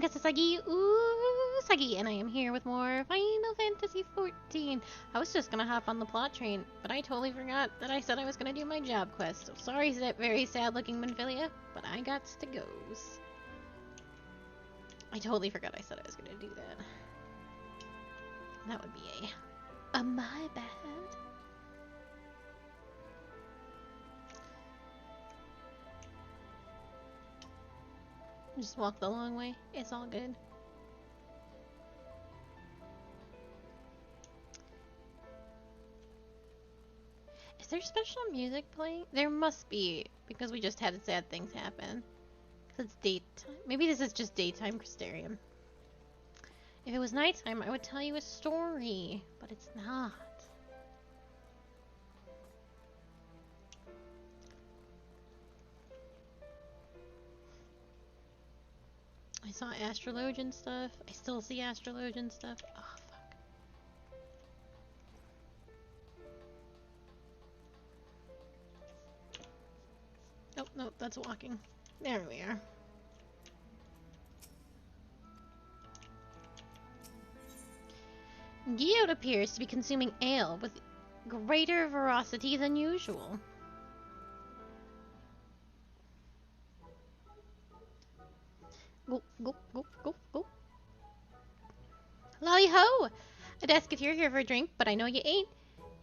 I'm Kasasagi Usagi, and I am here with more Final Fantasy XIV. I was just gonna hop on the plot train, but I totally forgot that I said I was gonna do my job quest. So sorry, that very sad-looking Monfilia, but I got to goes. I totally forgot I said I was gonna do that. That would be a my bad. Just walk the long way. It's all good. Is there special music playing? There must be, because we just had sad things happen. Because it's daytime. Maybe this is just daytime Crystarium. If it was nighttime, I would tell you a story, but it's not. I saw astrologian stuff. I still see astrologian stuff. Oh, fuck. Oh, no, that's walking. There we are. Guillaume appears to be consuming ale with greater veracity than usual. Go, go, go, go, go. Lolly ho! I'd ask if you're here for a drink, but I know you ain't.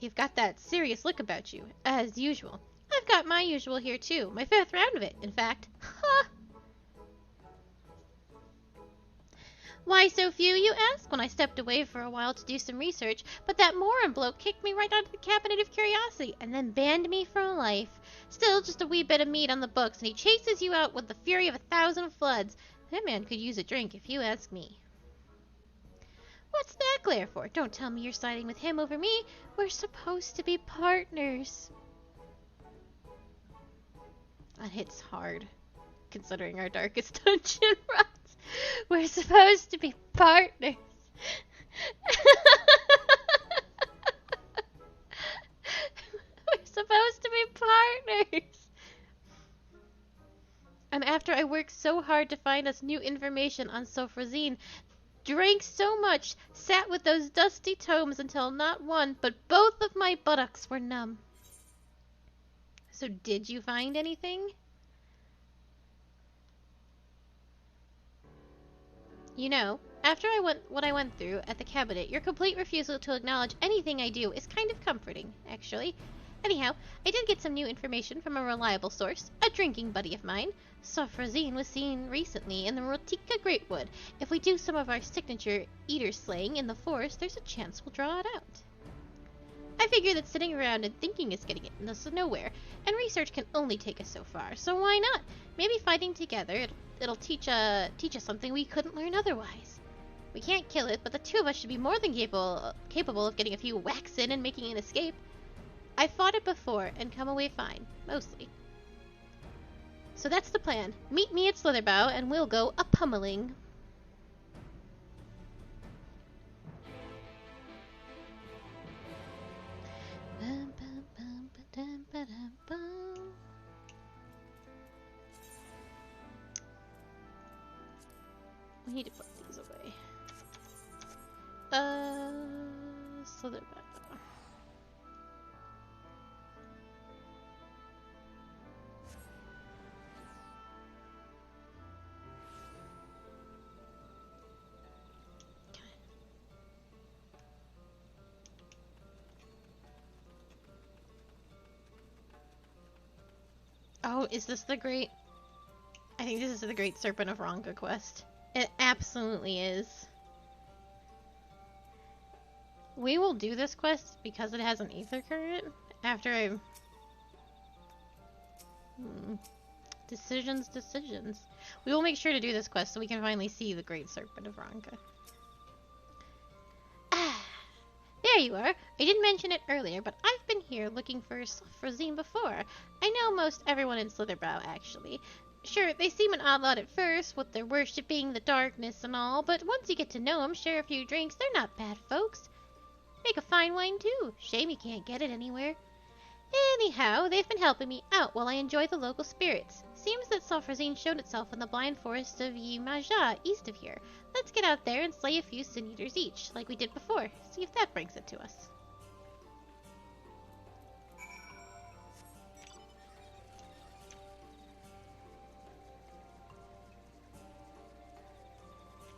You've got that serious look about you, as usual. I've got my usual here too, my 5th round of it, in fact. Ha! Why so few, you ask, when I stepped away for a while to do some research, but that Morin bloke kicked me right out of the Cabinet of Curiosity, and then banned me for life. Still, just a wee bit of meat on the books, and he chases you out with the fury of 1,000 floods. That man could use a drink, if you ask me. What's that glare for? Don't tell me you're siding with him over me. We're supposed to be partners. That hits hard, considering our darkest dungeon runs. We're supposed to be partners. We're supposed to be partners. And after I worked so hard to find us new information on Sofrazine, drank so much, sat with those dusty tomes until not one, but both of my buttocks were numb. So did you find anything? You know, after what I went through at the cabinet, your complete refusal to acknowledge anything I do is kind of comforting, actually. Anyhow, I did get some new information from a reliable source, a drinking buddy of mine. Sofrazine was seen recently in the Rotika Greatwood. If we do some of our signature eater slaying in the forest, there's a chance we'll draw it out. I figure that sitting around and thinking is getting us nowhere, and research can only take us so far, so why not? Maybe fighting together, it'll teach us something we couldn't learn otherwise. We can't kill it, but the two of us should be more than capable of getting a few whacks in and making an escape. I've fought it before and come away fine, mostly. So that's the plan. Meet me at Slitherbow and we'll go a-pummeling. We need to put these away. Slitherbow. Oh, is this the great... I think this is the Great Serpent of Ronga quest. It absolutely is. We will do this quest because it has an Aether Current after I... Decisions. We will make sure to do this quest so we can finally see the Great Serpent of Ronga. There you are. I didn't mention it earlier, but I've been here looking for Sofrazine before. I know most everyone in Slitherbrow, actually. Sure, they seem an odd lot at first, with their worshipping the darkness and all, but once you get to know them, share a few drinks, they're not bad folks. Make a fine wine, too. Shame you can't get it anywhere. Anyhow, they've been helping me out while I enjoy the local spirits. Seems that Sulfrazine showed itself in the blind forest of Yimaja, east of here. Let's get out there and slay a few Sin Eaters each, like we did before. See if that brings it to us.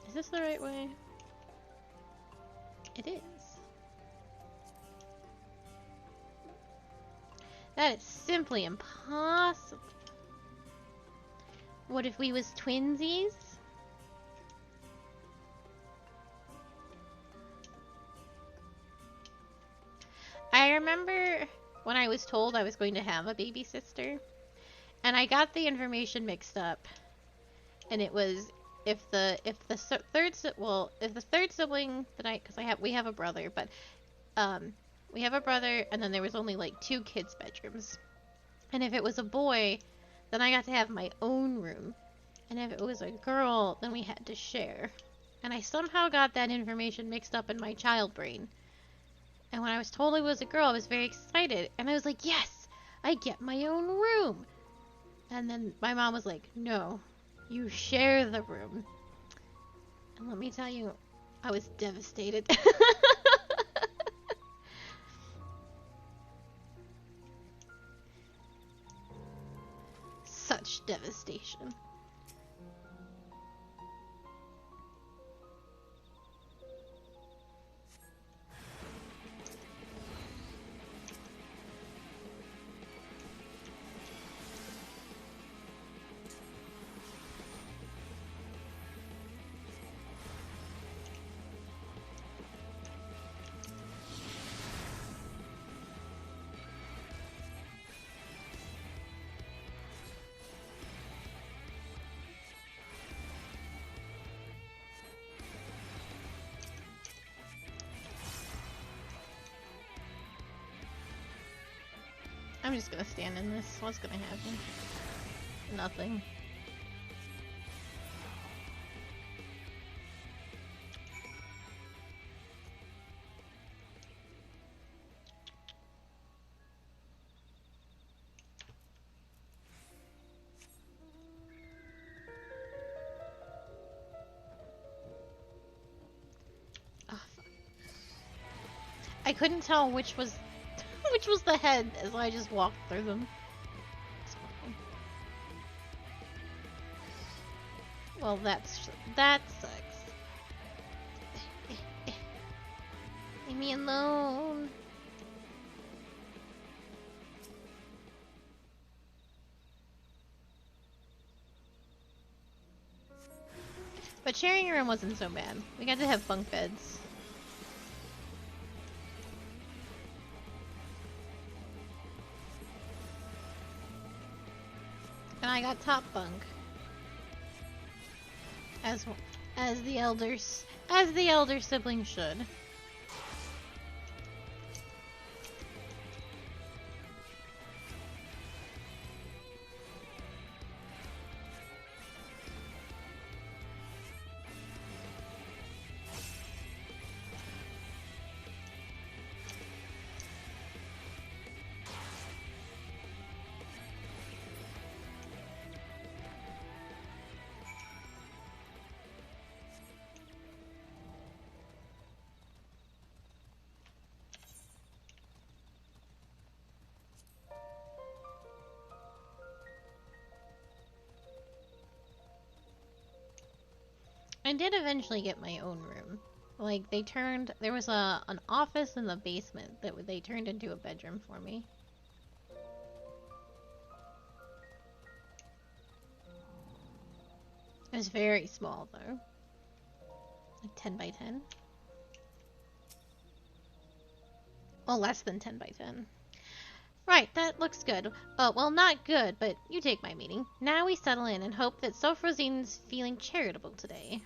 Is this the right way? It is. That is simply impossible. What if we was twinsies? I remember when I was told I was going to have a baby sister, and I got the information mixed up, and it was if the third sibling that we have a brother, but we have a brother, and then there was only like 2 kids' bedrooms, and if it was a boy, then I got to have my own room, and if it was a girl, then we had to share. And I somehow got that information mixed up in my child brain. And when I was told it was a girl, I was very excited. And I was like, yes, I get my own room. And then my mom was like, no, you share the room. And let me tell you, I was devastated. Such devastation. I'm just gonna stand in this. What's gonna happen? Nothing. Oh, fuck. I couldn't tell which was the head as I just walked through them. Well, that sucks. Leave me alone. But sharing a room wasn't so bad. We got to have bunk beds. And I got top bunk. As the elder sibling should. I did eventually get my own room. Like, there was an office in the basement that they turned into a bedroom for me. It was very small, though. Like 10 by 10. Well, less than 10 by 10. Right, that looks good. Well, not good, but you take my meaning. Now we settle in and hope that Sulfrazine's feeling charitable today.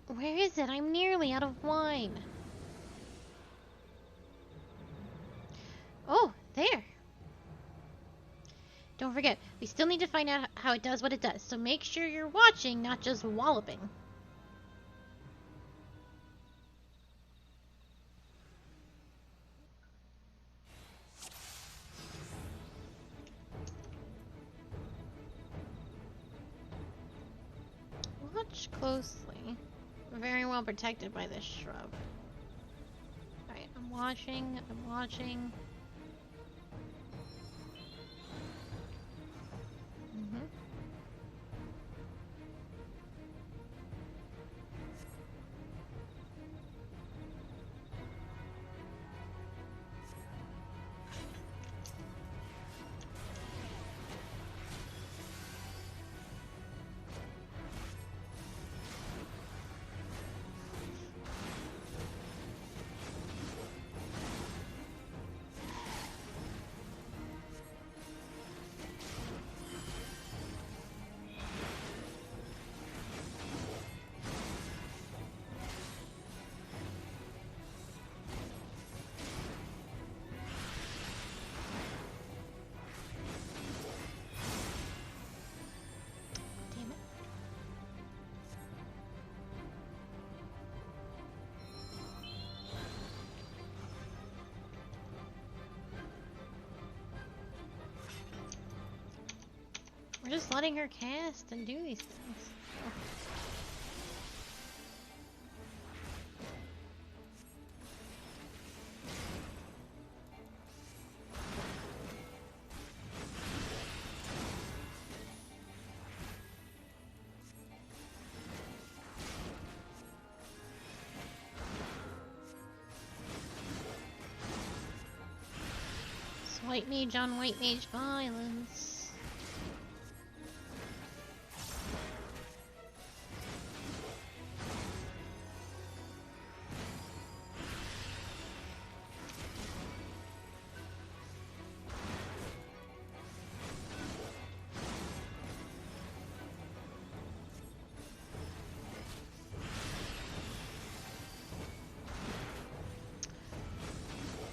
Where is it? I'm nearly out of wine. Oh, there. Don't forget, we still need to find out how it does what it does, so make sure you're watching, not just walloping. Watch closely. Very well protected by this shrub. Alright, I'm watching. I'm watching. We're just letting her cast and do these things. Oh. White mage on white mage violence.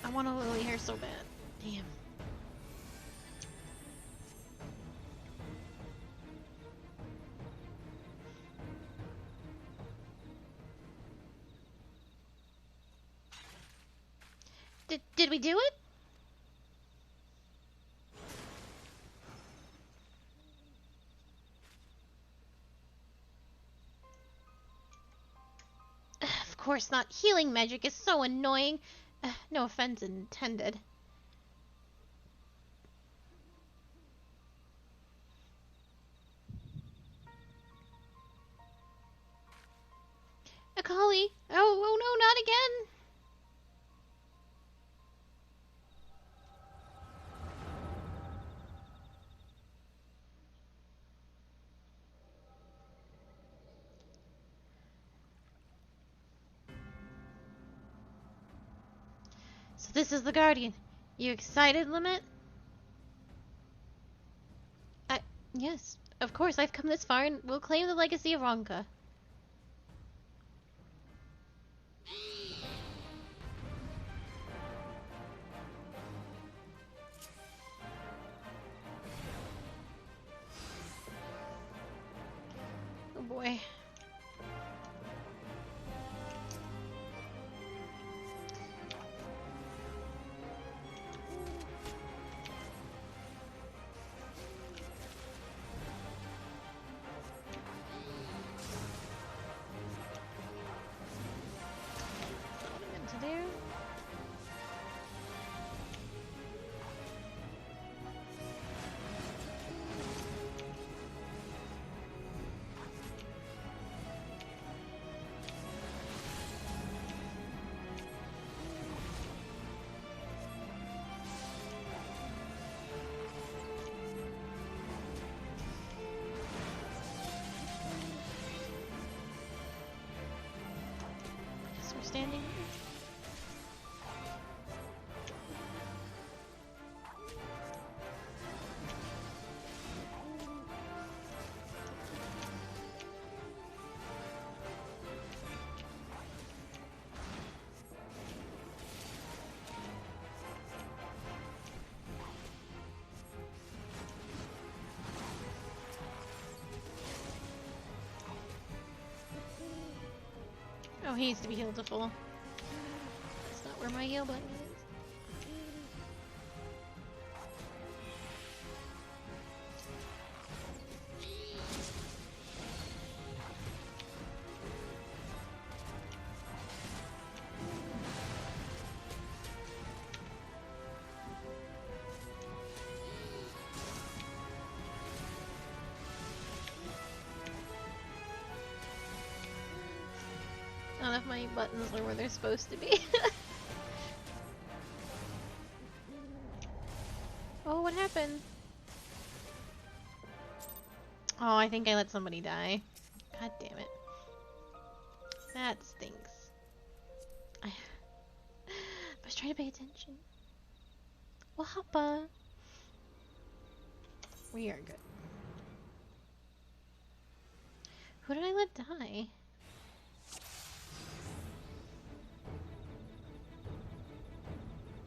I want a lily hair so bad. Damn. Did we do it? Of course not. Healing magic is so annoying. No offense intended. Akali! Oh no, not again! So this is the Guardian. You excited, Limit? Yes. Of course, I've come this far and will claim the legacy of Ronka. Oh boy. Standing. Oh, he needs to be healed to full. That's not where my heal button is. enough my buttons are where they're supposed to be. Oh, what happened? Oh, I think I let somebody die. God damn it. That stinks. I was trying to pay attention. Well, hoppa. We are good. Who did I let die?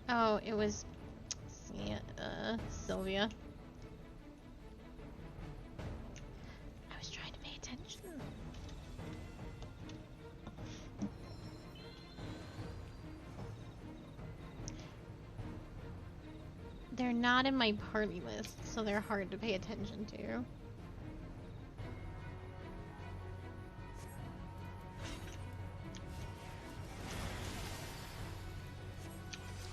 Oh, it was Sylvia. I was trying to pay attention. They're not in my party list, so they're hard to pay attention to.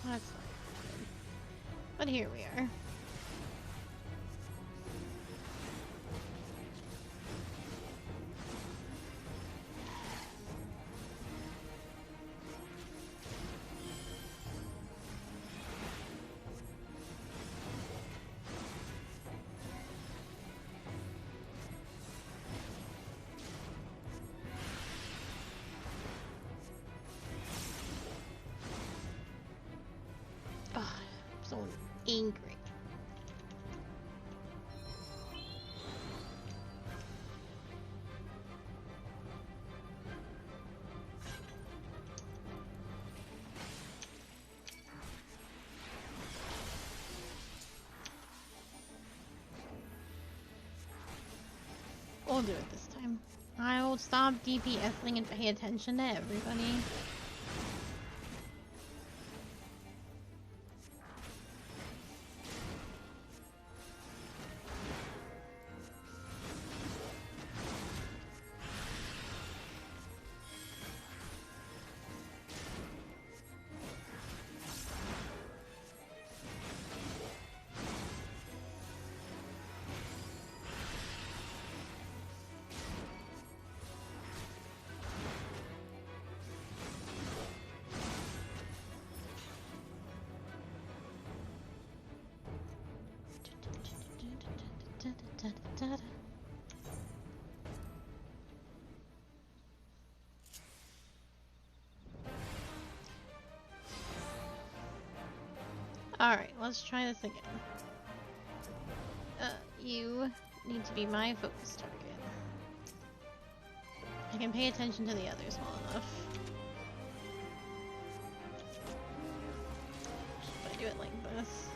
That's not good. But here we are. So angry. We'll do it this time. I will stop DPSing and pay attention to everybody. Alright, let's try this again. You need to be my focus target. I can pay attention to the others well enough. If I do it like this.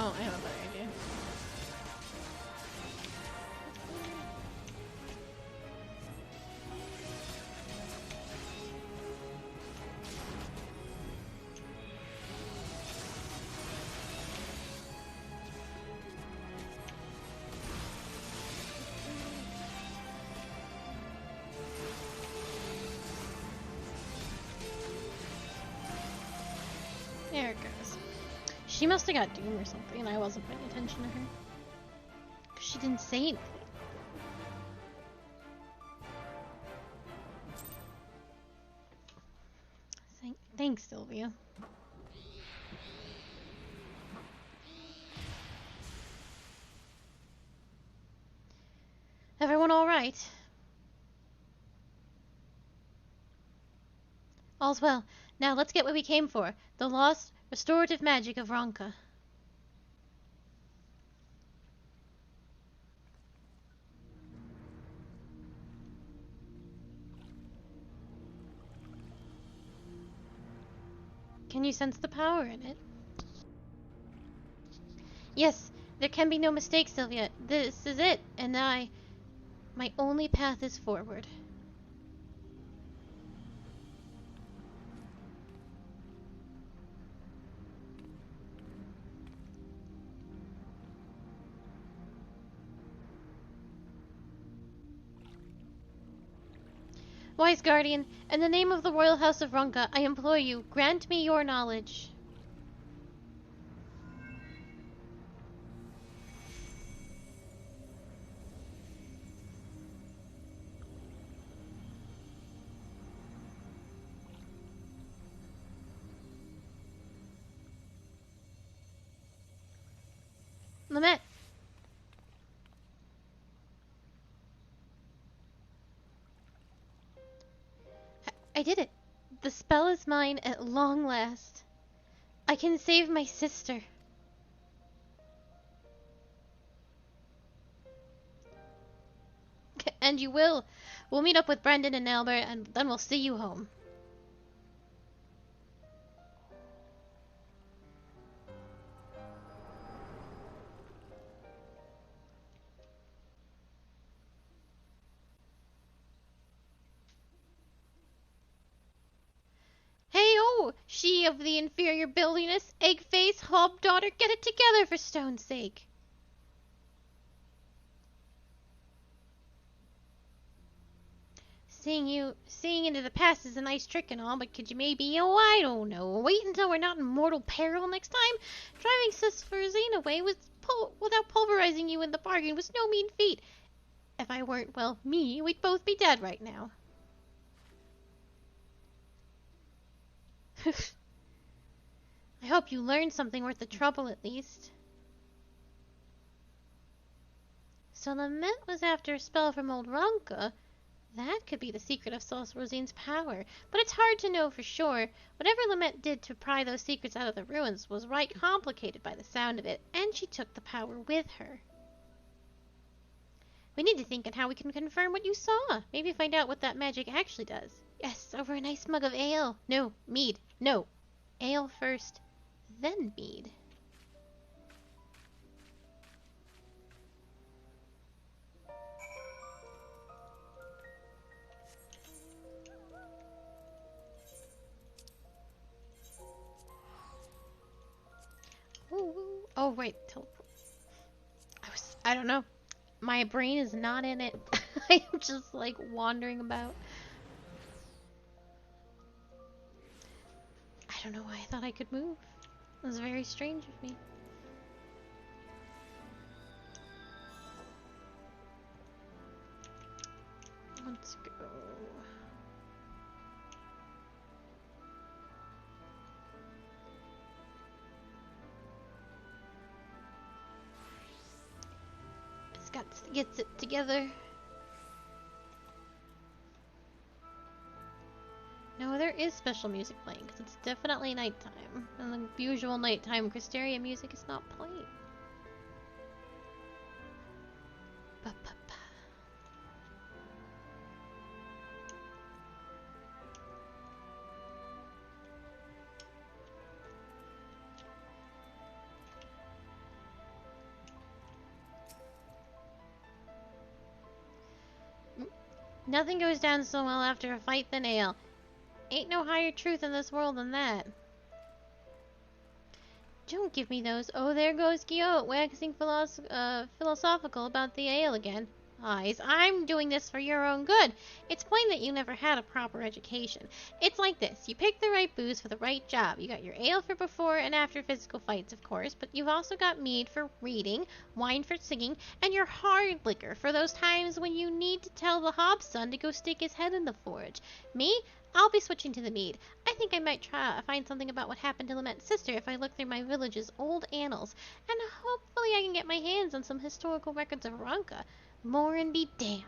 Oh, I have a better idea. There it goes. She must have got Doom or something, and I wasn't paying attention to her. 'Cause she didn't say anything. Thanks, Sylvia. Everyone all right? All's well. Now let's get what we came for. The lost, restorative magic of Ronka. Can you sense the power in it? Yes, there can be no mistake, Sylvia. This is it, and my only path is forward. Wise Guardian, in the name of the Royal House of Ronka, I implore you, grant me your knowledge. Lamette. I did it. The spell is mine at long last. I can save my sister. And you will. We'll meet up with Brendan and Albert, and then we'll see you home. Hey-oh! She of the inferior buildiness, egg-face, hob-daughter, get it together for stone's sake! Seeing into the past is a nice trick and all, but could you maybe, oh, I don't know, wait until we're not in mortal peril next time? Driving Sis Verzine away without pulverizing you in the bargain was no mean feat. If I weren't, well, me, we'd both be dead right now. I hope you learned something worth the trouble, at least. So Lamette was after a spell from old Ronka. That could be the secret of Sis Rosine's power, but it's hard to know for sure. Whatever Lamette did to pry those secrets out of the ruins was right complicated by the sound of it, and she took the power with her. We need to think on how we can confirm what you saw. Maybe find out what that magic actually does. Yes, over a nice mug of ale. No, mead. No. Ale first, then mead. Ooh. Oh, right. Teleport. I don't know. My brain is not in it. I'm just like wandering about. I don't know why I thought I could move. It was very strange of me. Let's go. It's got to get it together. No, there is special music playing, because it's definitely nighttime. And the usual nighttime Cristeria music is not playing. Ba-ba-ba. Nothing goes down so well after a fight than ale. Ain't no higher truth in this world than that. Don't give me those. Oh, there goes Guillot, waxing philosophical about the ale again. Eyes, I'm doing this for your own good. It's plain that you never had a proper education. It's like this. You pick the right booze for the right job. You got your ale for before and after physical fights, of course, but you've also got mead for reading, wine for singing, and your hard liquor for those times when you need to tell the Hobbs son to go stick his head in the forge. Me? I'll be switching to the mead. I think I might try to find something about what happened to Lamette's sister if I look through my village's old annals, and hopefully I can get my hands on some historical records of Ronka. More and be damned.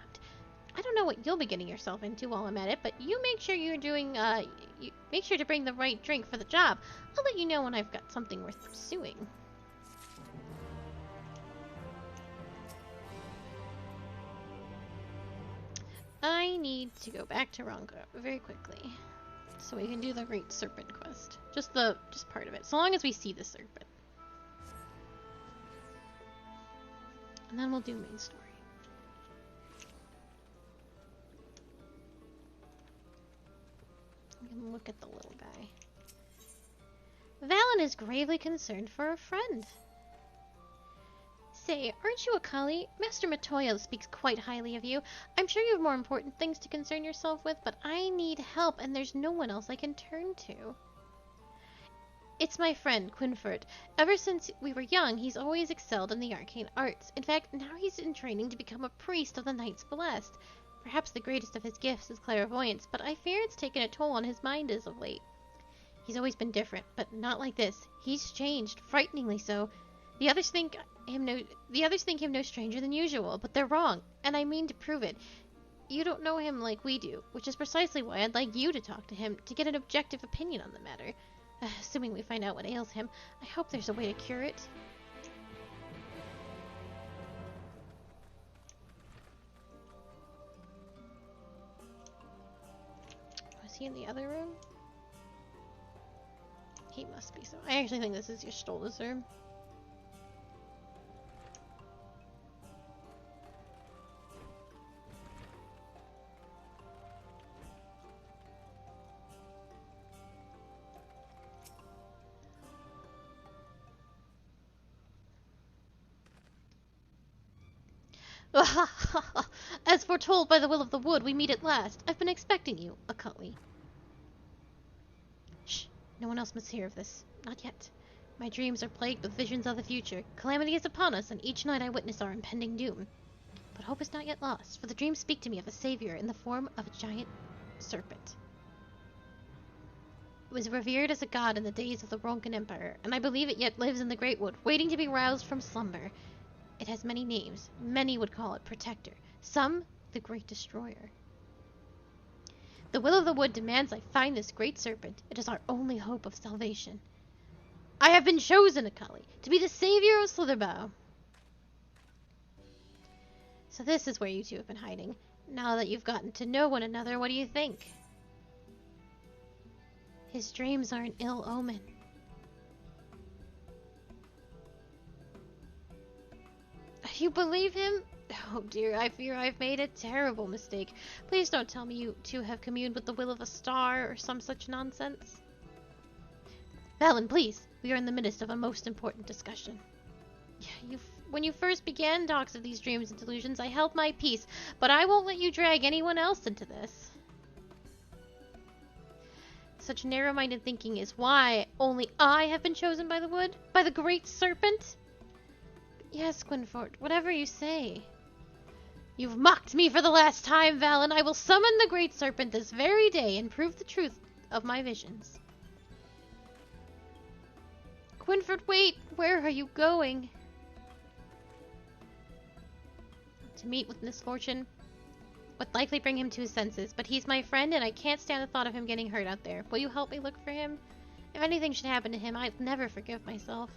I don't know what you'll be getting yourself into while I'm at it, but you make sure you're doing, make sure to bring the right drink for the job. I'll let you know when I've got something worth pursuing. I need to go back to Ronka very quickly, so we can do the Great Serpent quest. Just part of it, so long as we see the serpent. And then we'll do main story. We can look at the little guy. Valen is gravely concerned for a friend. Say, aren't you a Kali? Master Matoya speaks quite highly of you. I'm sure you have more important things to concern yourself with, but I need help, and there's no one else I can turn to. It's my friend, Quinford. Ever since we were young, he's always excelled in the arcane arts. In fact, now he's in training to become a priest of the Knights Blessed. Perhaps the greatest of his gifts is clairvoyance, but I fear it's taken a toll on his mind as of late. He's always been different, but not like this. He's changed, frighteningly so. The others think him no stranger than usual, but they're wrong, and I mean to prove it. You don't know him like we do, which is precisely why I'd like you to talk to him, to get an objective opinion on the matter. Assuming we find out what ails him, I hope there's a way to cure it. Was he in the other room? He must be so. I actually think this is your Stolda's room. As foretold by the will of the wood, we meet at last. I've been expecting you, Akali. Shh, no one else must hear of this. Not yet. My dreams are plagued with visions of the future. Calamity is upon us, and each night I witness our impending doom. But hope is not yet lost, for the dreams speak to me of a savior in the form of a giant serpent. It was revered as a god in the days of the Ronkan Empire, and I believe it yet lives in the Great Wood, waiting to be roused from slumber. It has many names. Many would call it Protector. Some, the Great Destroyer. The will of the wood demands I find this great serpent. It is our only hope of salvation. I have been chosen, Akali, to be the savior of Slitherbow. So this is where you two have been hiding. Now that you've gotten to know one another, what do you think? His dreams are an ill omen. You believe him? Oh dear, I fear I've made a terrible mistake. Please don't tell me you two have communed with the will of a star or some such nonsense. Valen, please. We are in the midst of a most important discussion. When you first began talks of these dreams and delusions, I held my peace, but I won't let you drag anyone else into this. Such narrow-minded thinking is why only I have been chosen by the wood? By the great serpent? Yes, Quinford, whatever you say. You've mocked me for the last time, Valen. I will summon the great serpent this very day and prove the truth of my visions. Quinford, wait! Where are you going? To meet with misfortune would likely bring him to his senses, but he's my friend and I can't stand the thought of him getting hurt out there. Will you help me look for him? If anything should happen to him, I'd never forgive myself.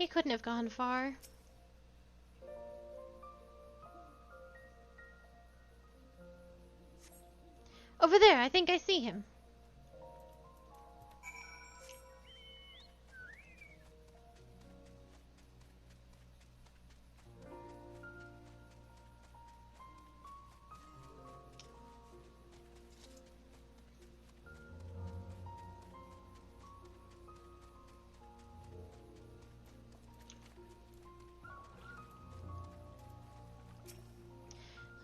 He couldn't have gone far. Over there, I think I see him.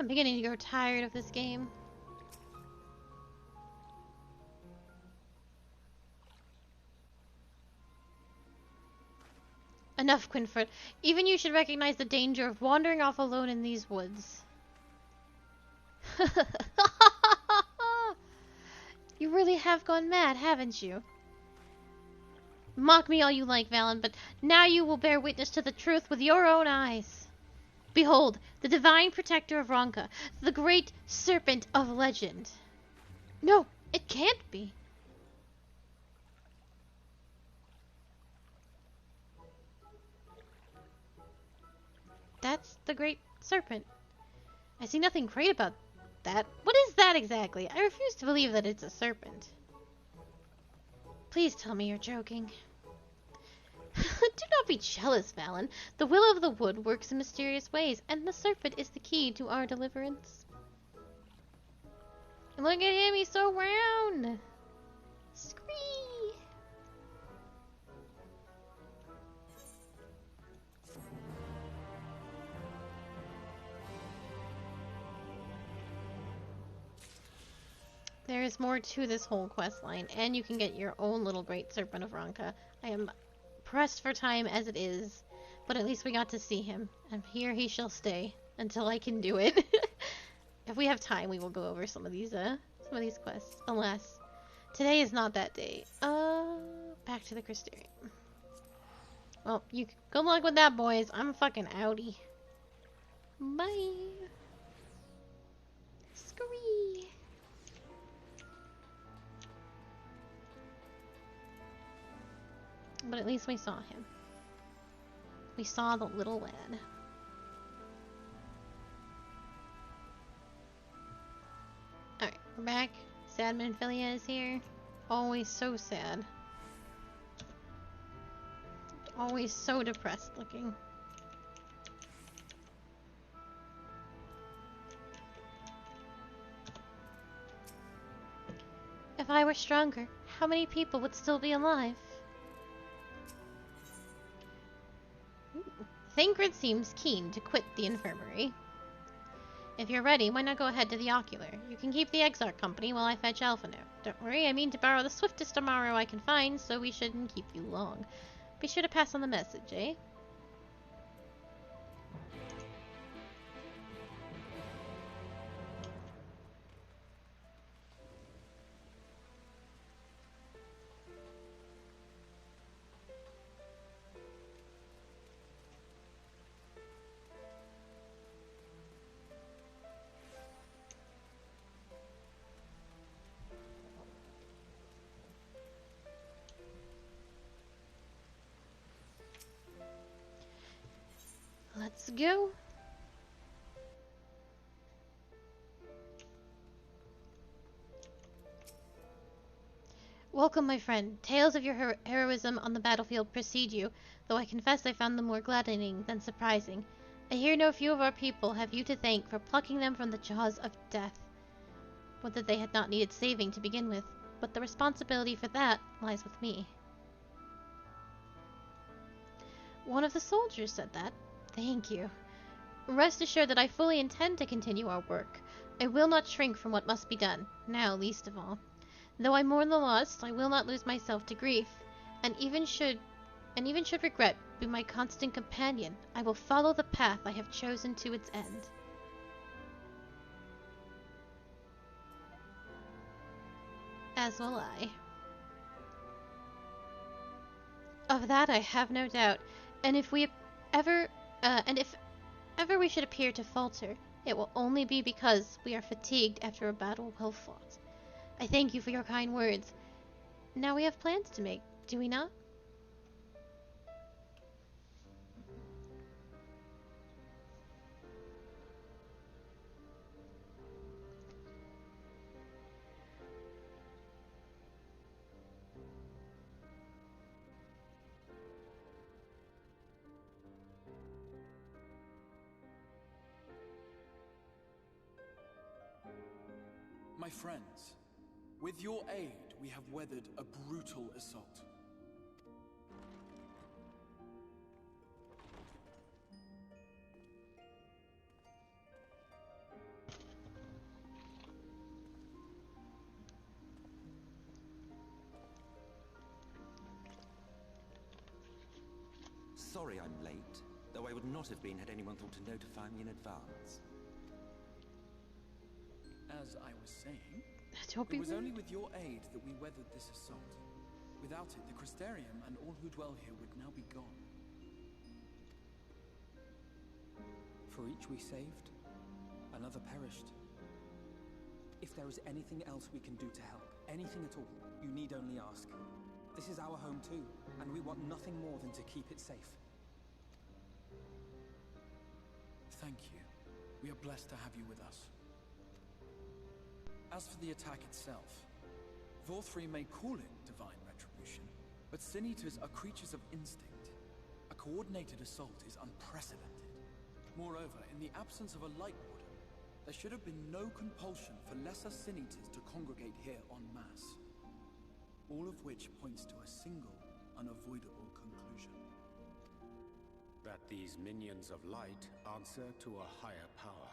I'm beginning to grow tired of this game. Enough, Quinford. Even you should recognize the danger of wandering off alone in these woods. You really have gone mad, haven't you? Mock me all you like, Valen, but now you will bear witness to the truth with your own eyes. Behold, the divine protector of Ronka, the great serpent of legend. No, it can't be. That's the great serpent. I see nothing great about that. What is that exactly? I refuse to believe that it's a serpent. Please tell me you're joking. Do not be jealous, Valen. The will of the wood works in mysterious ways, and the serpent is the key to our deliverance. Look at him, he's so round. Scree! There is more to this whole quest line, and you can get your own little great serpent of Ronka. I am pressed for time as it is, but at least we got to see him, and here he shall stay until I can do it. If we have time, we will go over some of these quests. Alas, today is not that day. Back to the Crystarium. Well, good luck with that, boys. I'm fucking outie. Bye. Scree. But at least we saw him. We saw the little lad. Alright, we're back. Sad Manphilia is here. Always so sad. Always so depressed looking. If I were stronger, how many people would still be alive? Thancred seems keen to quit the infirmary. If you're ready, why not go ahead to the ocular? You can keep the Exarch company while I fetch Alphino. Don't worry, I mean to borrow the swiftest tomorrow I can find, so we shouldn't keep you long. Be sure to pass on the message, eh? Let's go. Welcome, my friend. Tales of your heroism on the battlefield precede you, though I confess I found them more gladdening than surprising. I hear no few of our people have you to thank for plucking them from the jaws of death. Would that they had not needed saving to begin with, but the responsibility for that lies with me. One of the soldiers said that. Thank you. Rest assured that I fully intend to continue our work. I will not shrink from what must be done, now least of all. Though I mourn the loss, I will not lose myself to grief, and even should regret be my constant companion, I will follow the path I have chosen to its end. As will I. Of that I have no doubt, and if ever we should appear to falter, it will only be because we are fatigued after a battle well fought. I thank you for your kind words. Now we have plans to make, do we not? My friends, with your aid, we have weathered a brutal assault. Sorry I'm late, though I would not have been had anyone thought to notify me in advance. As I was saying, Don't be it was rude. only with your aid that we weathered this assault. Without it, the Crystarium and all who dwell here would now be gone. For each we saved, another perished. If there is anything else we can do to help, anything at all, you need only ask. This is our home too, and we want nothing more than to keep it safe. Thank you. We are blessed to have you with us. As for the attack itself, Vorthri may call it divine retribution, but Sin Eaters are creatures of instinct. A coordinated assault is unprecedented. Moreover, in the absence of a Light Warden, there should have been no compulsion for lesser Sin Eaters to congregate here en masse. All of which points to a single, unavoidable conclusion. That these minions of light answer to a higher power.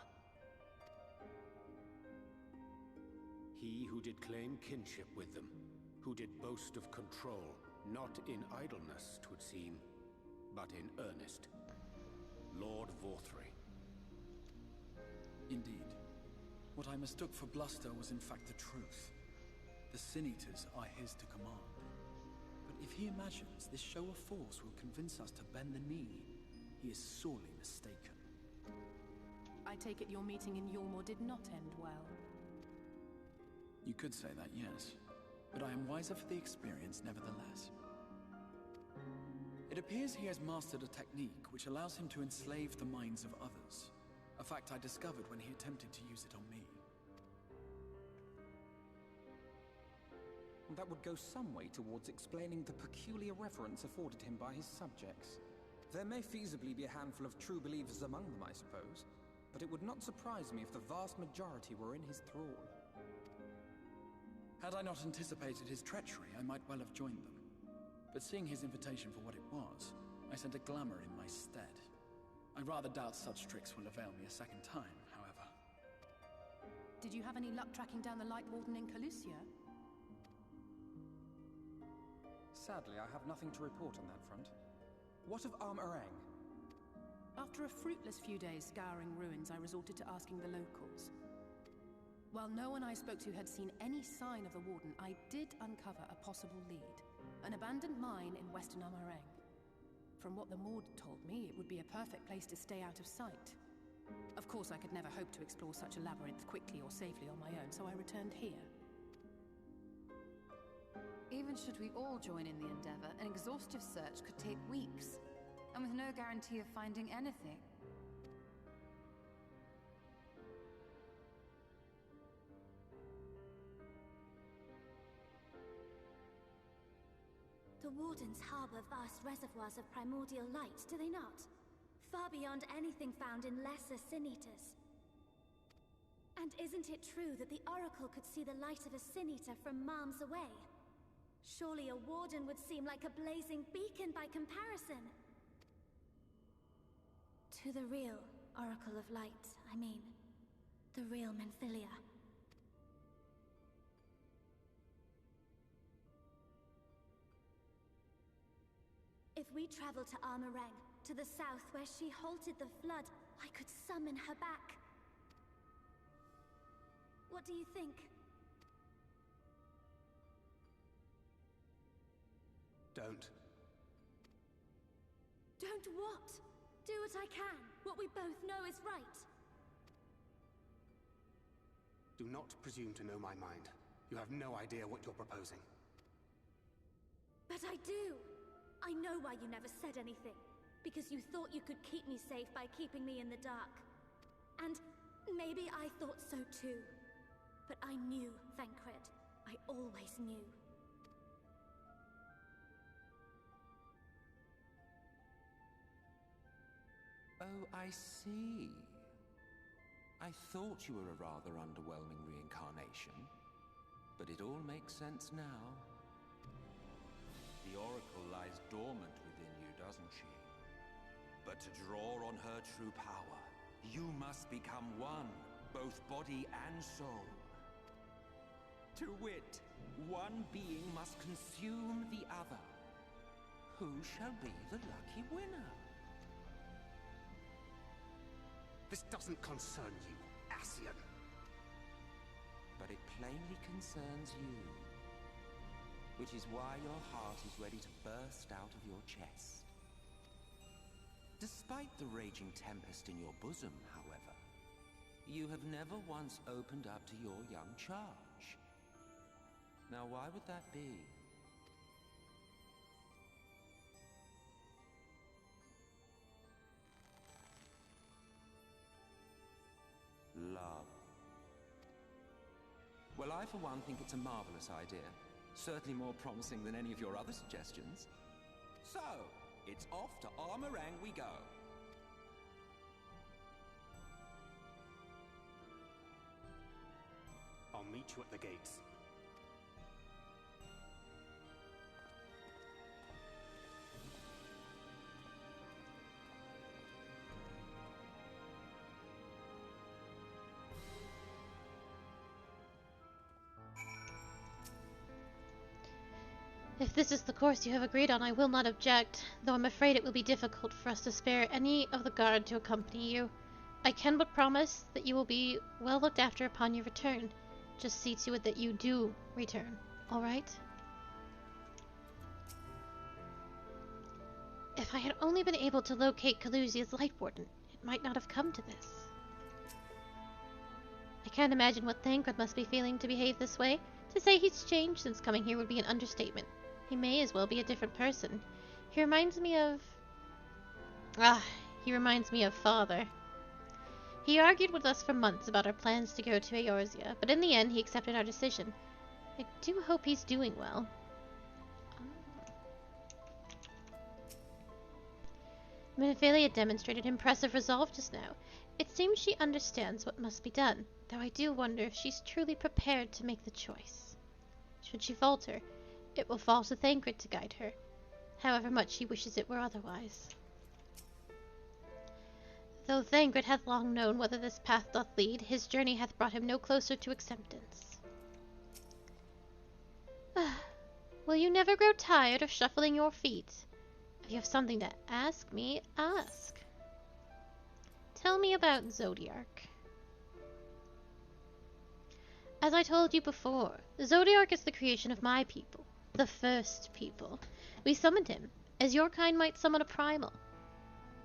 He who did claim kinship with them, who did boast of control, not in idleness, 'twould seem, but in earnest. Lord Vorthri. Indeed. What I mistook for bluster was in fact the truth. The Sin Eaters are his to command. But if he imagines this show of force will convince us to bend the knee, he is sorely mistaken. I take it your meeting in Yulmore did not end well. You could say that, yes. But I am wiser for the experience nevertheless. It appears he has mastered a technique which allows him to enslave the minds of others. A fact I discovered when he attempted to use it on me. That would go some way towards explaining the peculiar reverence afforded him by his subjects. There may feasibly be a handful of true believers among them, I suppose, but it would not surprise me if the vast majority were in his thrall. Had I not anticipated his treachery, I might well have joined them. But seeing his invitation for what it was, I sent a glamour in my stead. I rather doubt such tricks will avail me a second time, however. Did you have any luck tracking down the Light Warden in Calusia? Sadly, I have nothing to report on that front. What of Arm-Arang? After a fruitless few days scouring ruins, I resorted to asking the locals. While no one I spoke to had seen any sign of the Warden, I did uncover a possible lead. An abandoned mine in western Arm-Arang. From what the Maud told me, it would be a perfect place to stay out of sight. Of course, I could never hope to explore such a labyrinth quickly or safely on my own, so I returned here. Even should we all join in the endeavor, an exhaustive search could take weeks, and with no guarantee of finding anything. The Wardens harbor vast reservoirs of primordial light, do they not? Far beyond anything found in lesser Sin Eaters. And isn't it true that the Oracle could see the light of a Sin Eater from miles away? Surely a Warden would seem like a blazing beacon by comparison. To the real Oracle of Light, I mean. The real Menphilia. If we travel to Arm-Arang, to the south where she halted the flood, I could summon her back. What do you think? Don't. Don't what? Do what I can. What we both know is right. Do not presume to know my mind. You have no idea what you're proposing. But I do. I know why you never said anything. Because you thought you could keep me safe by keeping me in the dark. And maybe I thought so too. But I knew, Thancred. I always knew. Oh, I see. I thought you were a rather underwhelming reincarnation, but it all makes sense now. The Oracle lies dormant within you, doesn't she? But to draw on her true power, you must become one, both body and soul. To wit, one being must consume the other. Who shall be the lucky winner? This doesn't concern you, Ascian. But it plainly concerns you. Which is why your heart is ready to burst out of your chest. Despite the raging tempest in your bosom, however, you have never once opened up to your young charge. Now, why would that be? Love. Well, I for one think it's a marvelous idea. Certainly more promising than any of your other suggestions. So, it's off to Armorang we go. I'll meet you at the gates. If this is the course you have agreed on, I will not object, though I'm afraid it will be difficult for us to spare any of the guard to accompany you. I can but promise that you will be well looked after upon your return. Just see to it that you do return, all right? If I had only been able to locate Calusia's Light Warden, it might not have come to this. I can't imagine what Thancred must be feeling to behave this way. To say he's changed since coming here would be an understatement. He may as well be a different person. He reminds me of Father. He argued with us for months about our plans to go to Eorzea, but in the end he accepted our decision. I do hope he's doing well. Minophilia demonstrated impressive resolve just now. It seems she understands what must be done, though I do wonder if she's truly prepared to make the choice. Should she falter, it will fall to Thancred to guide her, however much she wishes it were otherwise. Though Thancred hath long known whither this path doth lead, his journey hath brought him no closer to acceptance. Will you never grow tired of shuffling your feet? If you have something to ask me, ask. Tell me about Zodiark. As I told you before, Zodiark is the creation of my people, the first people. We summoned him, as your kind might summon a primal,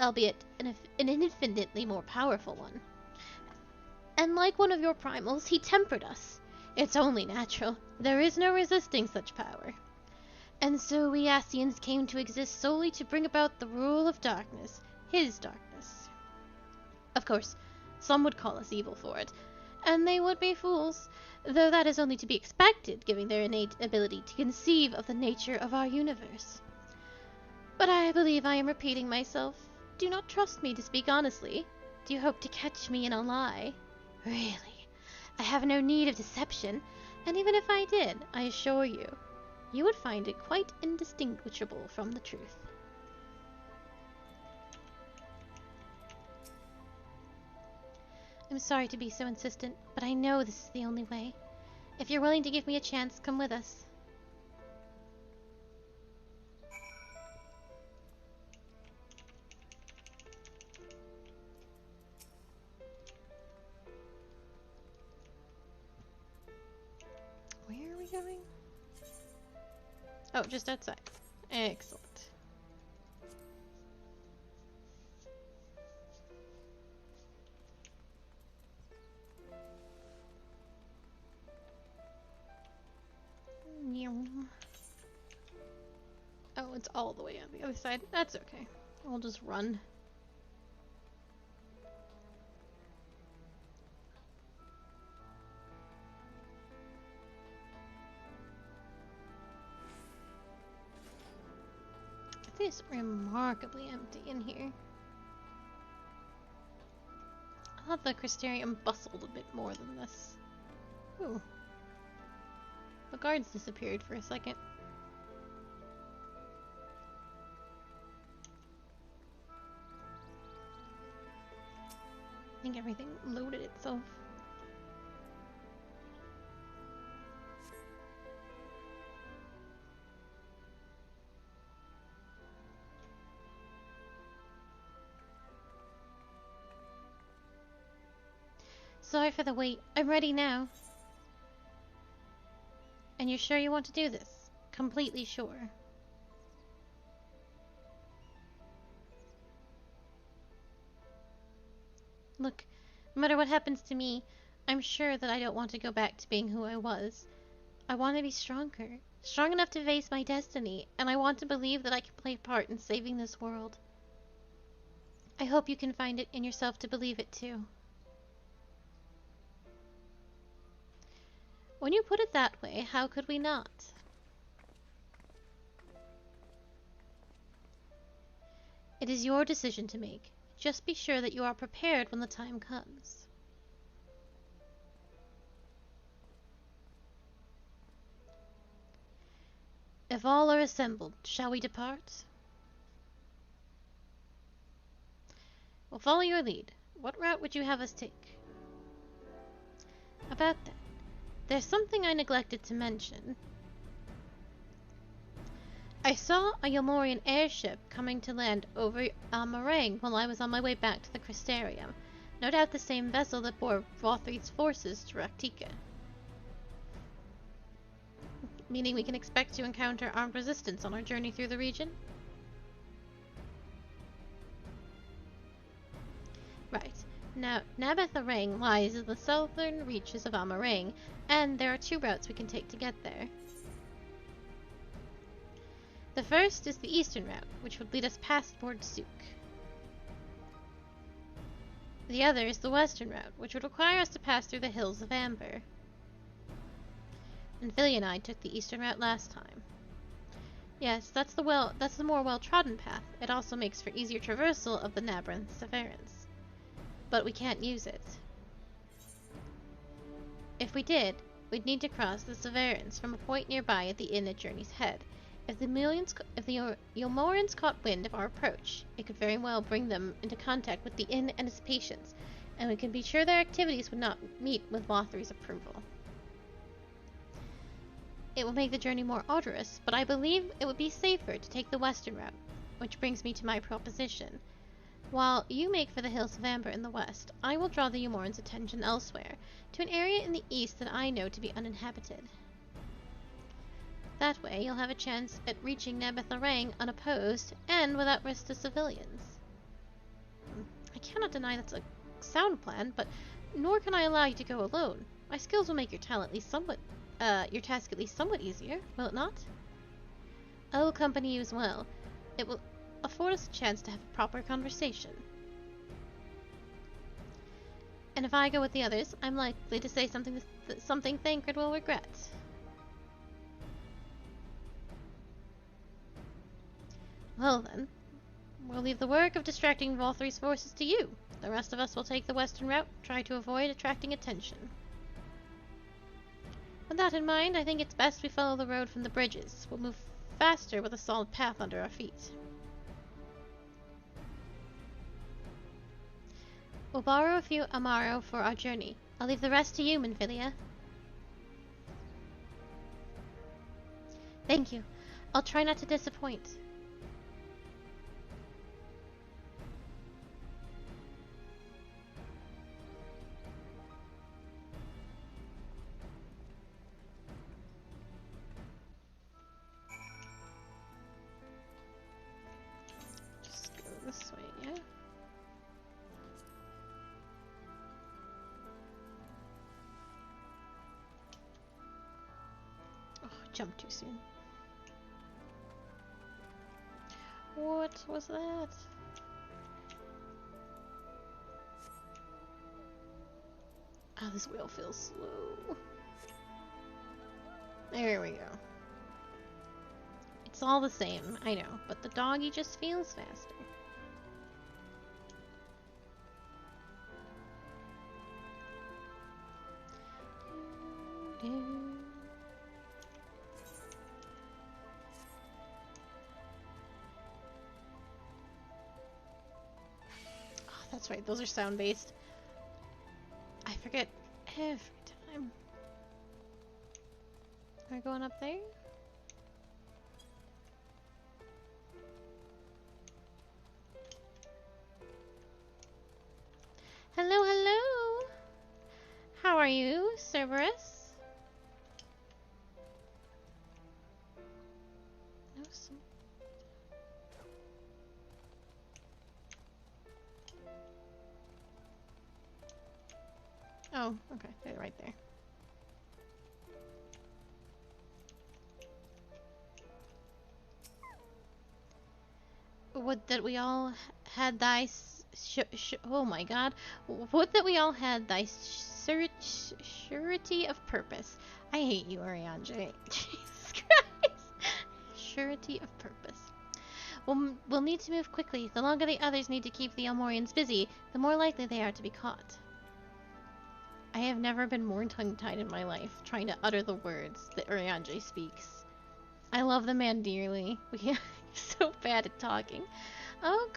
albeit an infinitely more powerful one. And like one of your primals, he tempered us. It's only natural. There is no resisting such power. And so we Ascians came to exist solely to bring about the rule of darkness, his darkness. Of course, some would call us evil for it, and they would be fools, though that is only to be expected, given their innate ability to conceive of the nature of our universe. But I believe I am repeating myself. Do not trust me to speak honestly. Do you hope to catch me in a lie? Really, I have no need of deception, and even if I did, I assure you, you would find it quite indistinguishable from the truth. I'm sorry to be so insistent, but I know this is the only way. If you're willing to give me a chance, come with us. Where are we going? Oh, just outside. Excellent. Oh, it's all the way on the other side. That's okay. I'll just run. It is remarkably empty in here. thought the Crystarium bustled a bit more than this. Ooh. The guards disappeared for a second. I think everything loaded itself. Sorry for the wait. I'm ready now. And you're sure you want to do this? Completely sure. Look, no matter what happens to me, I'm sure that I don't want to go back to being who I was. I want to be stronger. Strong enough to face my destiny, and I want to believe that I can play a part in saving this world. I hope you can find it in yourself to believe it too. When you put it that way, how could we not? It is your decision to make. Just be sure that you are prepared when the time comes. If all are assembled, shall we depart? We'll follow your lead. What route would you have us take? About that, there's something I neglected to mention. I saw a Yomorian airship coming to land over Amarang while I was on my way back to the Crystarium. No doubt the same vessel that bore Vothri's forces to Raktika. Meaning we can expect to encounter armed resistance on our journey through the region? Right. Now, Nabetharang lies in the southern reaches of Amarang, and there are two routes we can take to get there. The first is the eastern route, which would lead us past Bord Sook. The other is the western route, which would require us to pass through the Hills of Amber. And Philly and I took the eastern route last time. Yes, that's the more well-trodden path. It also makes for easier traversal of the Nabran Severance. But we can't use it. If we did, we'd need to cross the Severance from a point nearby at the inn at Journey's Head. If the Yomorans caught wind of our approach, it could very well bring them into contact with the inn and its patients, and we can be sure their activities would not meet with Lothri's approval. It will make the journey more arduous, but I believe it would be safer to take the western route, which brings me to my proposition. While you make for the Hills of Amber in the west, I will draw the Yomorans' attention elsewhere, to an area in the east that I know to be uninhabited. That way, you'll have a chance at reaching Nabetharang unopposed and without risk to civilians. I cannot deny that's a sound plan, but nor can I allow you to go alone. My skills will make your task at least somewhat easier, will it not? I will accompany you as well. It will afford us a chance to have a proper conversation. And if I go with the others, I'm likely to say something Thancred will regret. Well then, we'll leave the work of distracting Vothri's forces to you. The rest of us will take the western route, try to avoid attracting attention. With that in mind, I think it's best we follow the road from the bridges. We'll move faster with a solid path under our feet. We'll borrow a few Amaro for our journey. I'll leave the rest to you, Minfilia. Thank you. I'll try not to disappoint. This way, yeah? Oh, jumped too soon. What was that? Ah, this wheel feels slow. There we go. It's all the same, I know, but the doggy just feels faster. that's right. Those are sound-based. I forget every time. Are we going up there? Hello, hello! How are you, Cerberus? No, oh, okay. They're right there. Would that we all had thy oh my god. Would that we all had thy surety of purpose. I hate you, Ariane. Jesus Christ. Surety of purpose. We'll need to move quickly. The longer the others need to keep the Elmorians busy, the more likely they are to be caught. I have never been more tongue-tied in my life, trying to utter the words that Ariane speaks. I love the man dearly. He's so bad at talking. Oh,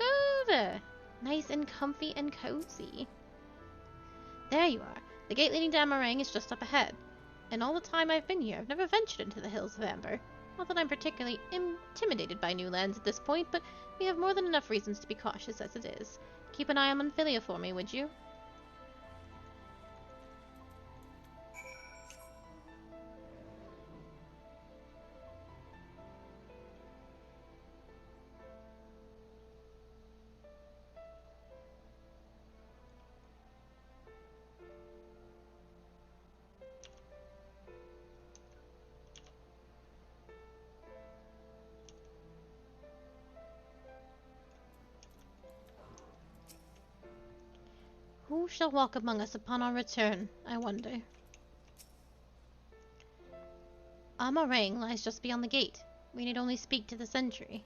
good! Nice and comfy and cozy. There you are. The gate leading down Meringue is just up ahead. And all the time I've been here, I've never ventured into the Hills of Amber. Not that I'm particularly intimidated by new lands at this point, but we have more than enough reasons to be cautious as it is. Keep an eye on Monfilia for me, would you? Who shall walk among us upon our return, I wonder? Our meringue lies just beyond the gate. We need only speak to the sentry.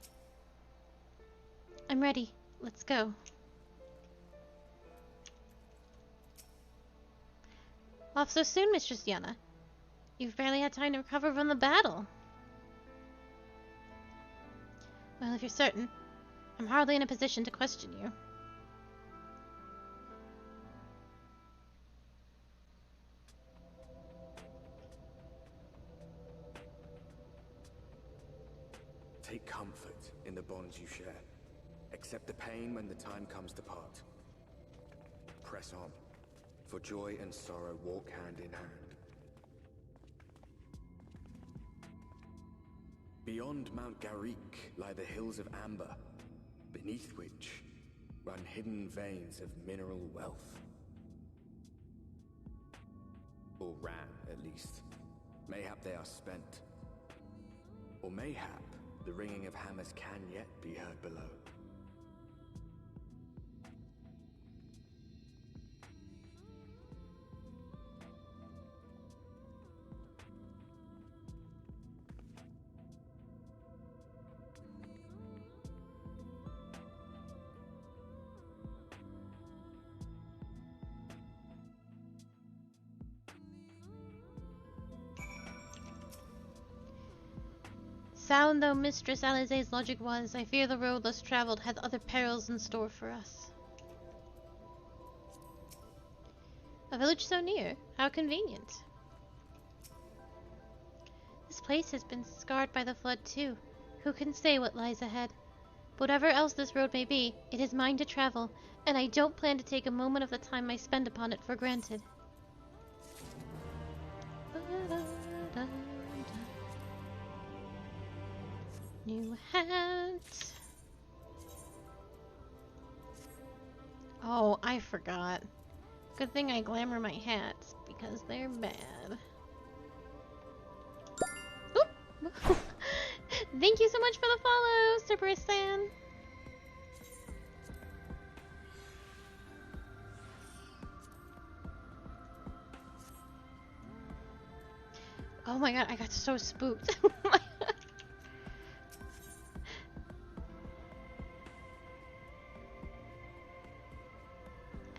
I'm ready. Let's go. Off so soon, Mistress Yana. You've barely had time to recover from the battle. Well, if you're certain, I'm hardly in a position to question you. Take comfort in the bonds you share. Accept the pain when the time comes to part. Press on, for joy and sorrow walk hand in hand. Beyond Mount Garrick lie the Hills of Amber, beneath which run hidden veins of mineral wealth. Or ran, at least. Mayhap they are spent. Or mayhap the ringing of hammers can yet be heard below. Sound though Mistress Alize's logic was, I fear the road less traveled hath other perils in store for us. A village so near? How convenient. This place has been scarred by the flood too. Who can say what lies ahead? But whatever else this road may be, it is mine to travel, and I don't plan to take a moment of the time I spend upon it for granted. New hat. Oh, I forgot. Good thing I glamour my hats, because they're bad. Oop. Thank you so much for the follow, Cerberus-san. Oh my god, I got so spooked.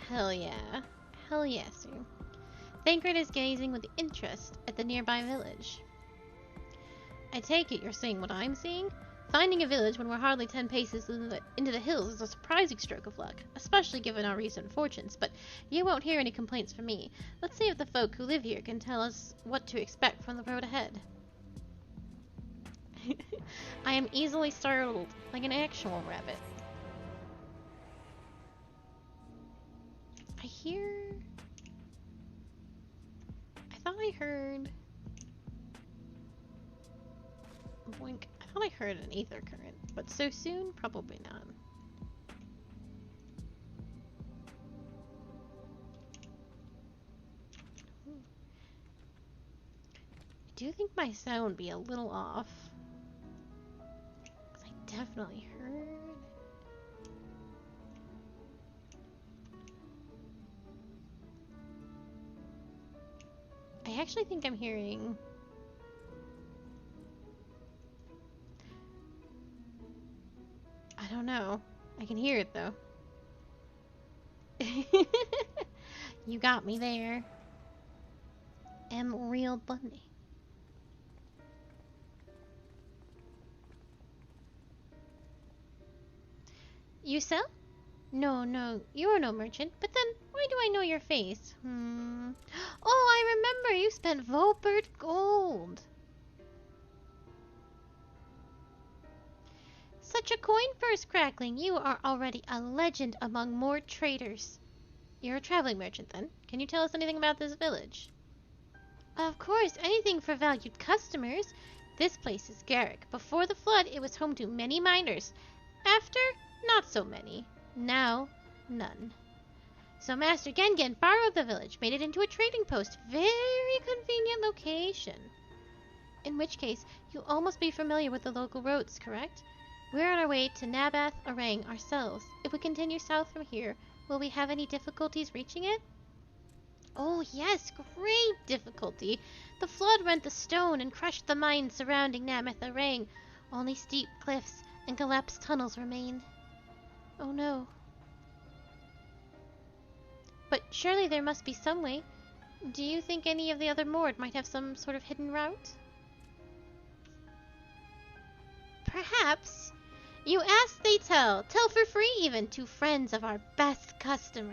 Hell yeah. Hell yes, sir. Thancred is gazing with interest at the nearby village. I take it you're seeing what I'm seeing? Finding a village when we're hardly 10 paces into the hills is a surprising stroke of luck, especially given our recent fortunes, but you won't hear any complaints from me. Let's see if the folk who live here can tell us what to expect from the road ahead. I am easily startled, like an actual rabbit. I thought I heard... Boink. I thought I heard an ether current, but so soon? Probably not. I do think my sound would be a little off. 'Cause I definitely heard... I actually think I'm hearing... I don't know. I can hear it though. You got me there. M. Real Bunny. You sell? No, you're no merchant. But then, why do I know your face? Oh, I remember! You spent Volbert gold! Such a coin purse, Crackling! You are already a legend among more traders. You're a traveling merchant, then? Can you tell us anything about this village? Of course, anything for valued customers. This place is Garrick. Before the flood, it was home to many miners. After, not so many. Now, none. So Master Gengen borrowed the village, made it into a trading post. Very convenient location. In which case, you all must be familiar with the local roads, correct? We're on our way to Nabath Arang ourselves. If we continue south from here, will we have any difficulties reaching it? Oh yes, great difficulty. The flood rent the stone and crushed the mines surrounding Nabath Arang. Only steep cliffs and collapsed tunnels remain. Oh no. But surely there must be some way. Do you think any of the other Mord might have some sort of hidden route? Perhaps. You ask, they tell. Tell for free even to friends of our best customer.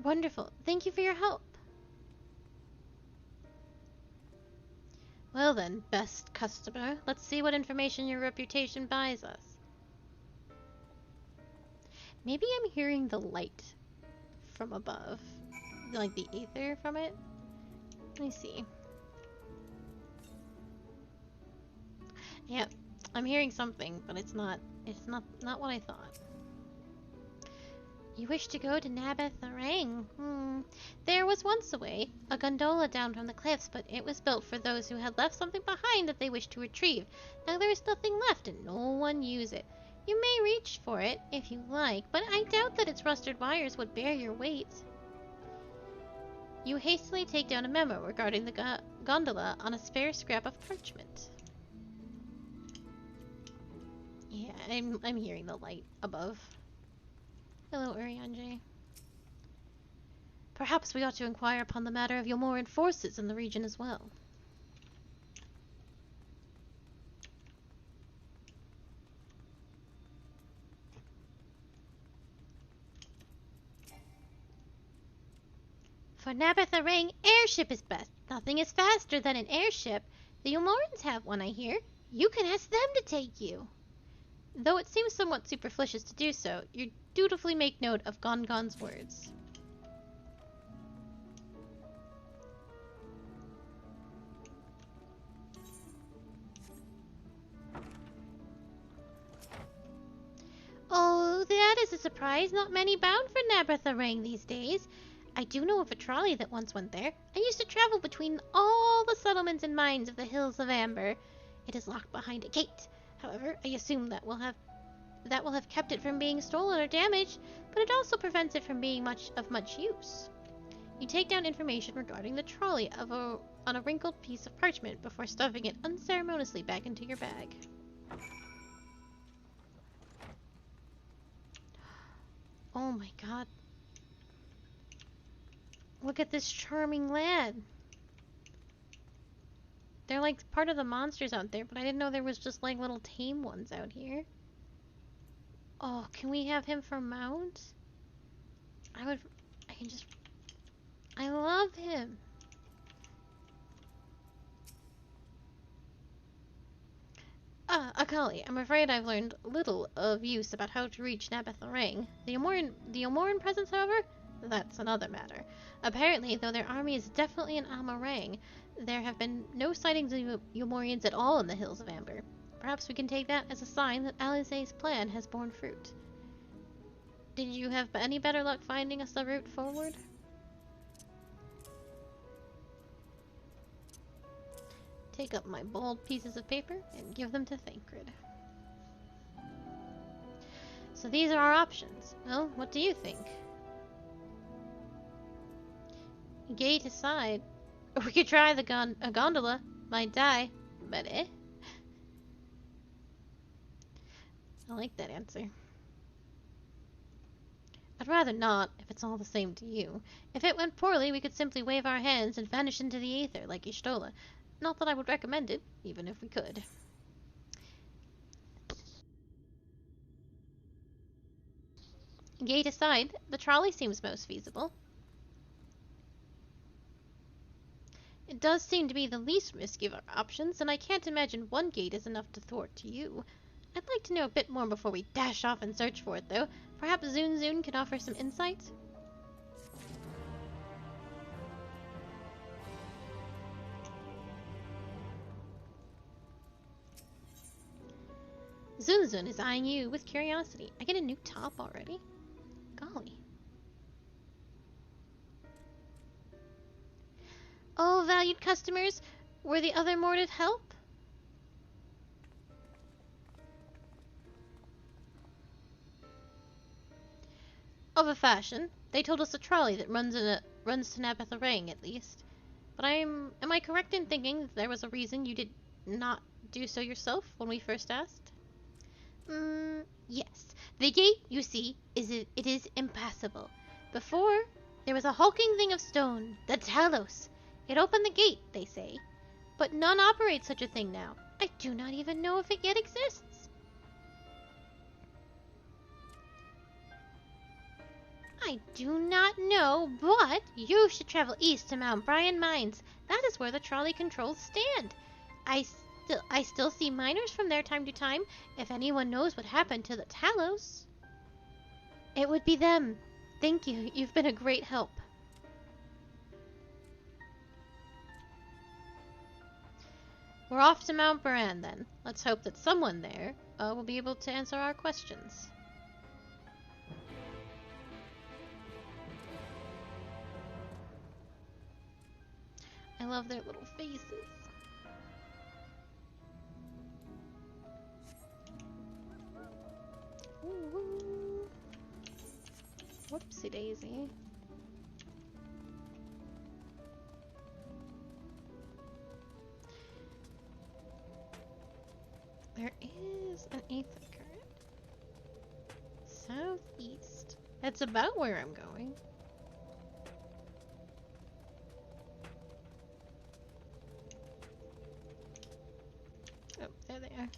Wonderful. Thank you for your help. Well then, best customer, let's see what information your reputation buys us. Maybe I'm hearing the light from above. Like the ether from it. Let me see. Yeah, I'm hearing something, but it's not what I thought. You wish to go to Nabath Arang? There was once a way, a gondola down from the cliffs, but it was built for those who had left something behind that they wished to retrieve. Now there is nothing left and no one use it. You may reach for it if you like, but I doubt that its rusted wires would bear your weight. You hastily take down a memo regarding the gondola on a spare scrap of parchment. Yeah, I'm hearing the light above. Hello, Urianjay. Perhaps we ought to inquire upon the matter of Yomoran forces in the region as well. For Nabath Arang, airship is best. Nothing is faster than an airship. The Yomorans have one, I hear. You can ask them to take you. Though it seems somewhat superfluous to do so, you dutifully make note of Gongon's words. Oh, that is a surprise. Not many bound for Nabath Arang these days. I do know of a trolley that once went there. I used to travel between all the settlements and mines of the Hills of Amber. It is locked behind a gate. However, I assume that will have kept it from being stolen or damaged, but it also prevents it from being of much use. You take down information regarding the trolley on a wrinkled piece of parchment before stuffing it unceremoniously back into your bag. Oh my god. Look at this charming lad. They're like part of the monsters out there, but I didn't know there was just like little tame ones out here. Oh, can we have him for mount? I love him. Akali, I'm afraid I've learned little of use about how to reach Nabath-Rang. The Yomoran presence, however, that's another matter. Apparently, though their army is definitely in Amarang, there have been no sightings of Yomorians at all in the Hills of Amber. Perhaps we can take that as a sign that Alizé's plan has borne fruit. Did you have any better luck finding us the route forward? Take up my bold pieces of paper and give them to Thancred. So these are our options. Well, what do you think? Gate aside, we could try a gondola. Might die, but eh? I like that answer. I'd rather not, if it's all the same to you. If it went poorly, we could simply wave our hands and vanish into the aether like Y'shtola. Not that I would recommend it, even if we could. Gate aside, the trolley seems most feasible. It does seem to be the least risky of our options, and I can't imagine one gate is enough to thwart you. I'd like to know a bit more before we dash off and search for it, though. Perhaps Zun can offer some insight? Zun is eyeing you with curiosity. I get a new top already? Golly. Oh, valued customers, were the other more to help? Of a fashion. They told us a trolley that runs to Nabath-Rang, at least. But am I correct in thinking that there was a reason you did not do so yourself when we first asked? Yes. The gate, you see, it is impassable. Before, there was a hulking thing of stone, the Talos. It opened the gate, they say. But none operate such a thing now. I do not even know if it yet exists. I do not know, but you should travel east to Mount Brian Mines. That is where the trolley controls stand. I still see miners from there time to time, if anyone knows what happened to the Talos. It would be them. Thank you. You've been a great help. We're off to Mount Baran, then. Let's hope that someone there will be able to answer our questions. I love their little faces. Ooh. Whoopsie daisy. There is an aether current. Southeast. That's about where I'm going. Oh, there they are.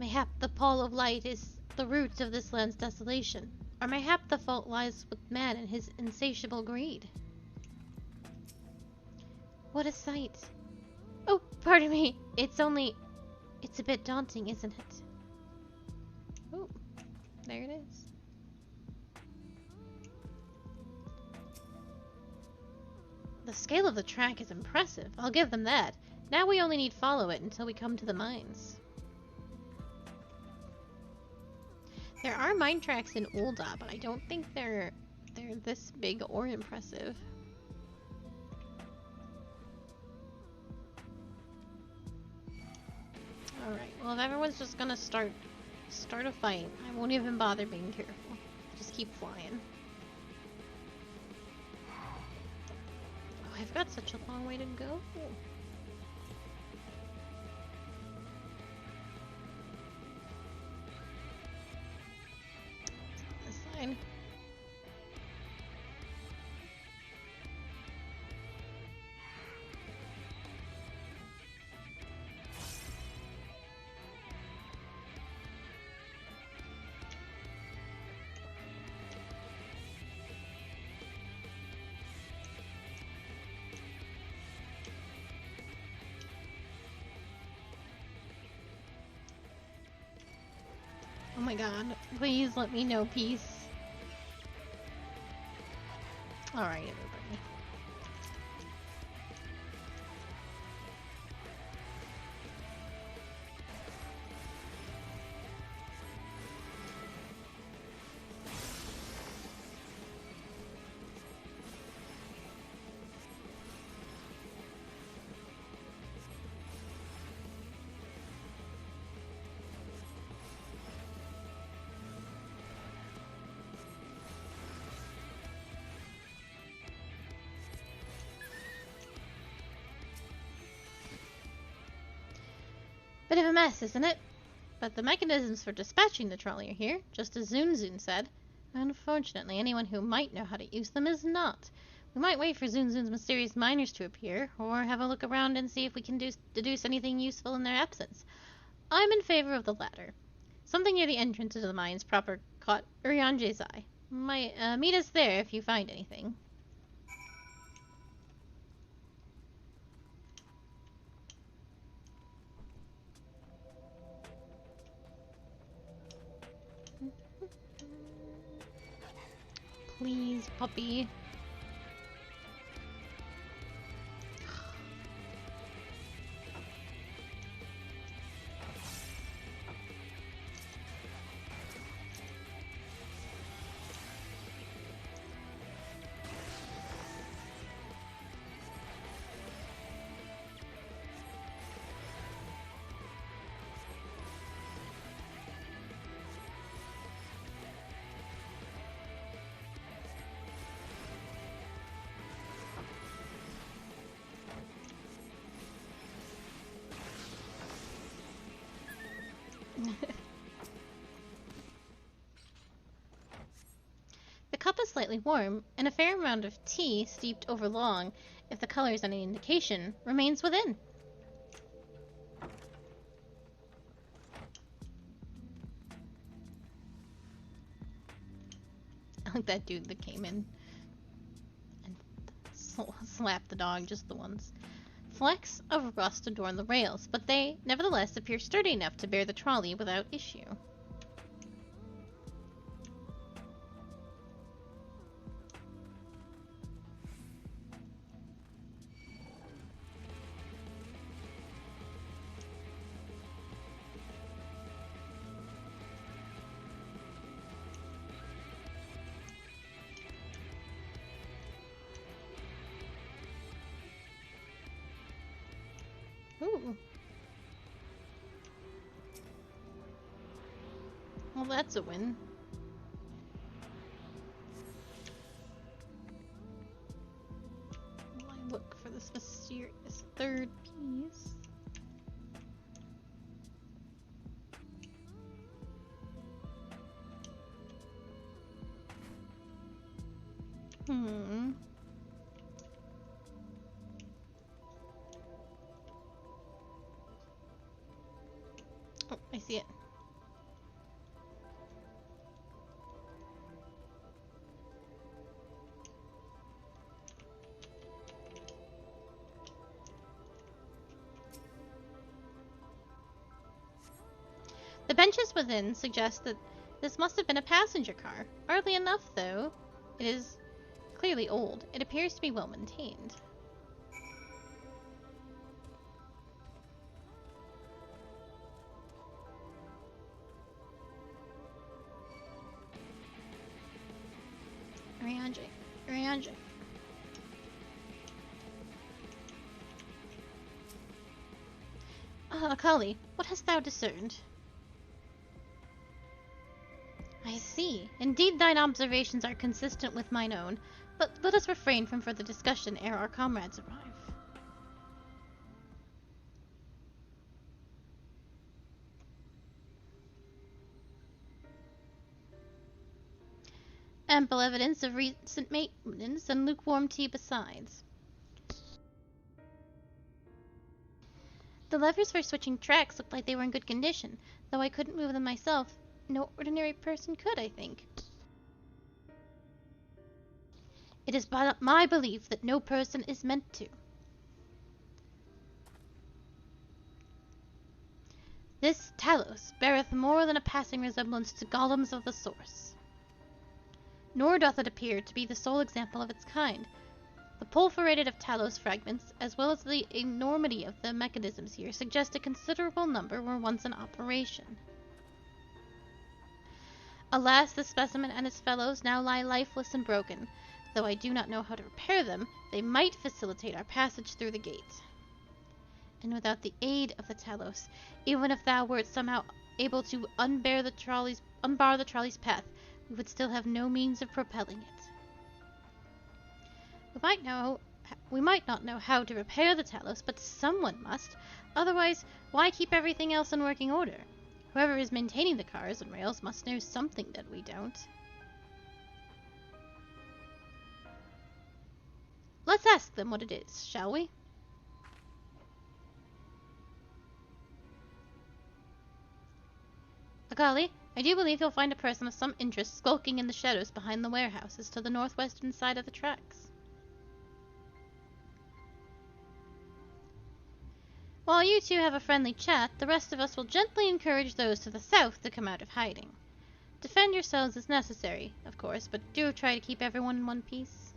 Mayhap the pall of light is the root of this land's desolation. Or mayhap the fault lies with man and his insatiable greed. What a sight. Oh, pardon me. It's a bit daunting, isn't it? Oh, there it is. The scale of the track is impressive. I'll give them that. Now we only need follow it until we come to the mines. There are mine tracks in Ul'dah, but I don't think they're this big or impressive. Alright, well if everyone's just gonna start a fight, I won't even bother being careful. Just keep flying. Oh, I've got such a long way to go. This side. my god. Please let me know peace. Alright, everybody. Bit of a mess, isn't it? But the mechanisms for dispatching the trolley are here, just as Zunzun said. Unfortunately, anyone who might know how to use them is not. We might wait for Zunzun's mysterious miners to appear, or have a look around and see if we can deduce anything useful in their absence. I'm in favor of the latter. Something near the entrance to the mines proper caught Urianje's eye. Meet us there if you find anything. Please, puppy. The cup is slightly warm, and a fair amount of tea, steeped over long, if the color is any indication, remains within. I like that dude that came in and slapped the dog just the once. Flecks of rust adorn the rails, but they, nevertheless, appear sturdy enough to bear the trolley without issue. Ooh. Well, that's a win. While I look for this mysterious third piece. Oh, I see it. The benches within suggest that this must have been a passenger car. Oddly enough, though, it is clearly old. It appears to be well maintained. Urianje. Ah, Akali, what hast thou discerned? I see. Indeed, thine observations are consistent with mine own, but let us refrain from further discussion ere our comrades arrive. Ample evidence of recent maintenance and lukewarm tea besides. The levers for switching tracks looked like they were in good condition, though I couldn't move them myself. No ordinary person could, I think. It is my belief that no person is meant to. This Talos beareth more more than a passing resemblance to golems of the source. Nor doth it appear to be the sole example of its kind. The pulverated of Talos fragments, as well as the enormity of the mechanisms here, suggest a considerable number were once in operation. Alas, the specimen and its fellows now lie lifeless and broken. Though I do not know how to repair them, they might facilitate our passage through the gate. And without the aid of the Talos, even if thou wert somehow able to unbar the trolley's path, we would still have no means of propelling it. We might not know how to repair the Talos, but someone must. Otherwise, why keep everything else in working order? Whoever is maintaining the cars and rails must know something that we don't. Let's ask them what it is, shall we? Akali, I do believe you'll find a person of some interest skulking in the shadows behind the warehouses to the northwestern side of the tracks. While you two have a friendly chat, the rest of us will gently encourage those to the south to come out of hiding. Defend yourselves as necessary, of course, but do try to keep everyone in one piece.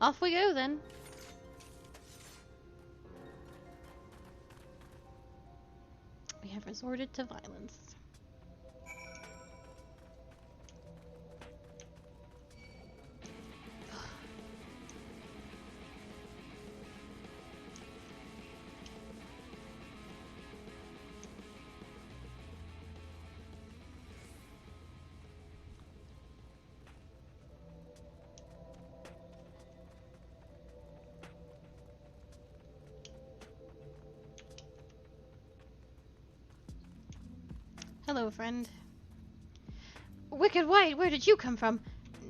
Off we go, then. We have resorted to violence. Hello, friend. Wicked White, where did you come from?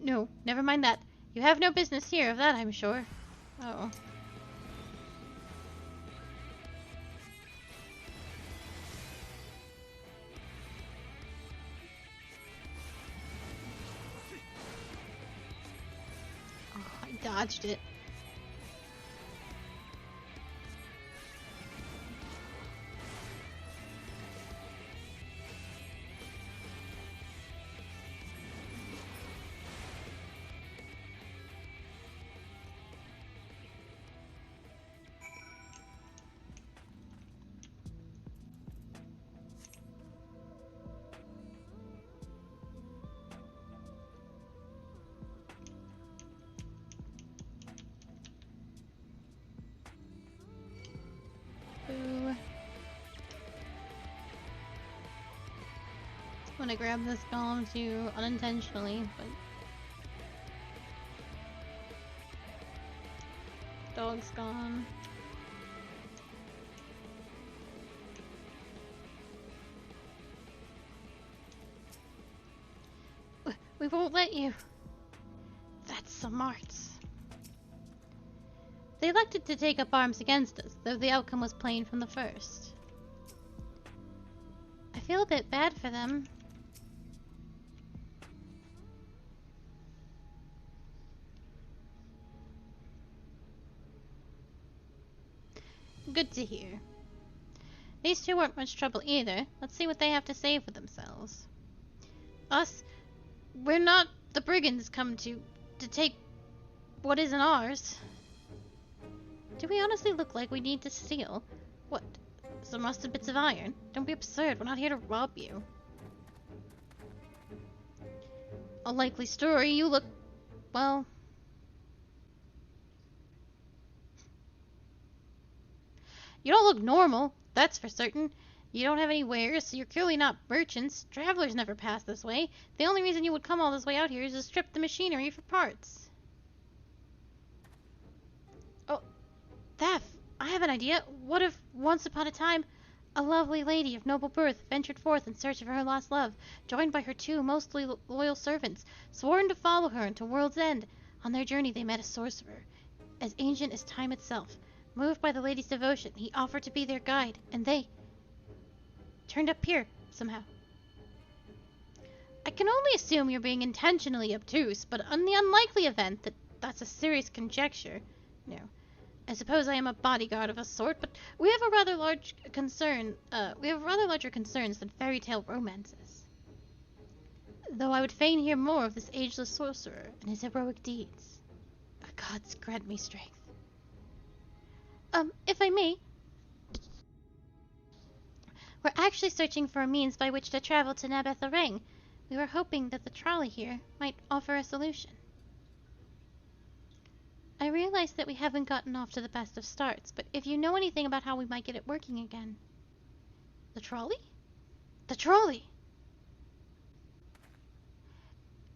No, never mind that. You have no business here, of that I'm sure. Oh. Oh, I dodged it. I'm gonna grab this golem too, unintentionally, but... Dog's gone. We won't let you. That's some arts. They elected to take up arms against us, though the outcome was plain from the first. I feel a bit bad for them. Good to hear. These two weren't much trouble either. Let's see what they have to say for themselves. Us? We're not the brigands come to take what isn't ours. Do we honestly look like we need to steal? What? Some rusted bits of iron? Don't be absurd, we're not here to rob you. A likely story, you look... well... You don't look normal, that's for certain. You don't have any wares, so you're clearly not merchants. Travelers never pass this way. The only reason you would come all this way out here is to strip the machinery for parts. Oh, theft. I have an idea. What if, once upon a time, a lovely lady of noble birth ventured forth in search of her lost love, joined by her two mostly loyal servants, sworn to follow her until world's end. On their journey they met a sorcerer, as ancient as time itself. Moved by the lady's devotion, he offered to be their guide, and they turned up here, somehow. I can only assume you're being intentionally obtuse, but on the unlikely event that that's a serious conjecture, no. I suppose I am a bodyguard of a sort, but we have a rather large concern. We have rather larger concerns than fairy tale romances. Though I would fain hear more of this ageless sorcerer and his heroic deeds. Gods grant me strength. If I may, we're actually searching for a means by which to travel to Nabetharang. We were hoping that the trolley here might offer a solution. I realize that we haven't gotten off to the best of starts, but if you know anything about how we might get it working again... The trolley? The trolley!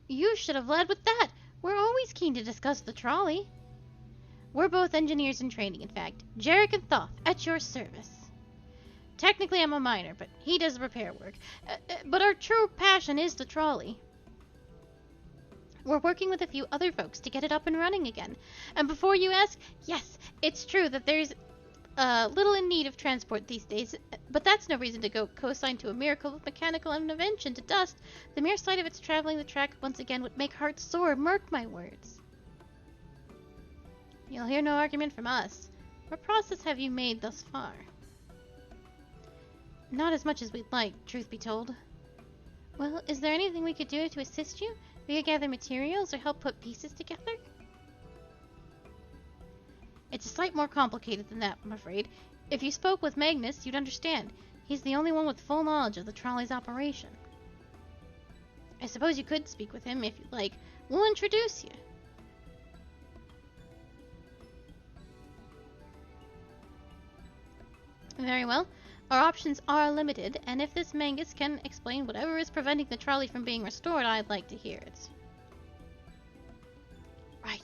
You should have led with that! We're always keen to discuss the trolley. We're both engineers in training, in fact. Jarek and Thoth, at your service. Technically I'm a miner, but he does repair work. But our true passion is the trolley. We're working with a few other folks to get it up and running again. And before you ask, yes, it's true that there's little in need of transport these days, but that's no reason to go co-sign to a miracle of mechanical intervention to dust. The mere sight of its traveling the track once again would make hearts sore, mark my words. You'll hear no argument from us. What process have you made thus far? Not as much as we'd like, truth be told. Well, is there anything we could do to assist you? We could gather materials or help put pieces together? It's a sight more complicated than that, I'm afraid. If you spoke with Magnus, you'd understand. He's the only one with full knowledge of the trolley's operation. I suppose you could speak with him if you'd like. We'll introduce you. Very well. Our options are limited, and if this Mangus can explain whatever is preventing the trolley from being restored, I'd like to hear it. Right.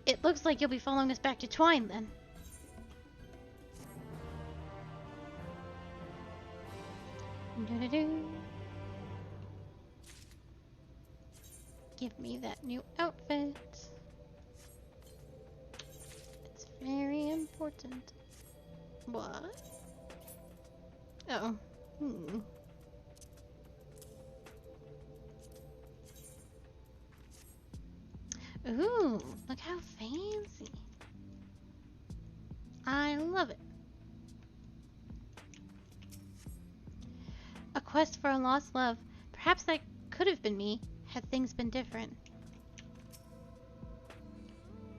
It looks like you'll be following us back to Twine, then. Do-do-do. Give me that new outfit. It's very important. What? Oh. Ooh, look how fancy. I love it. A quest for a lost love. Perhaps that could have been me, had things been different.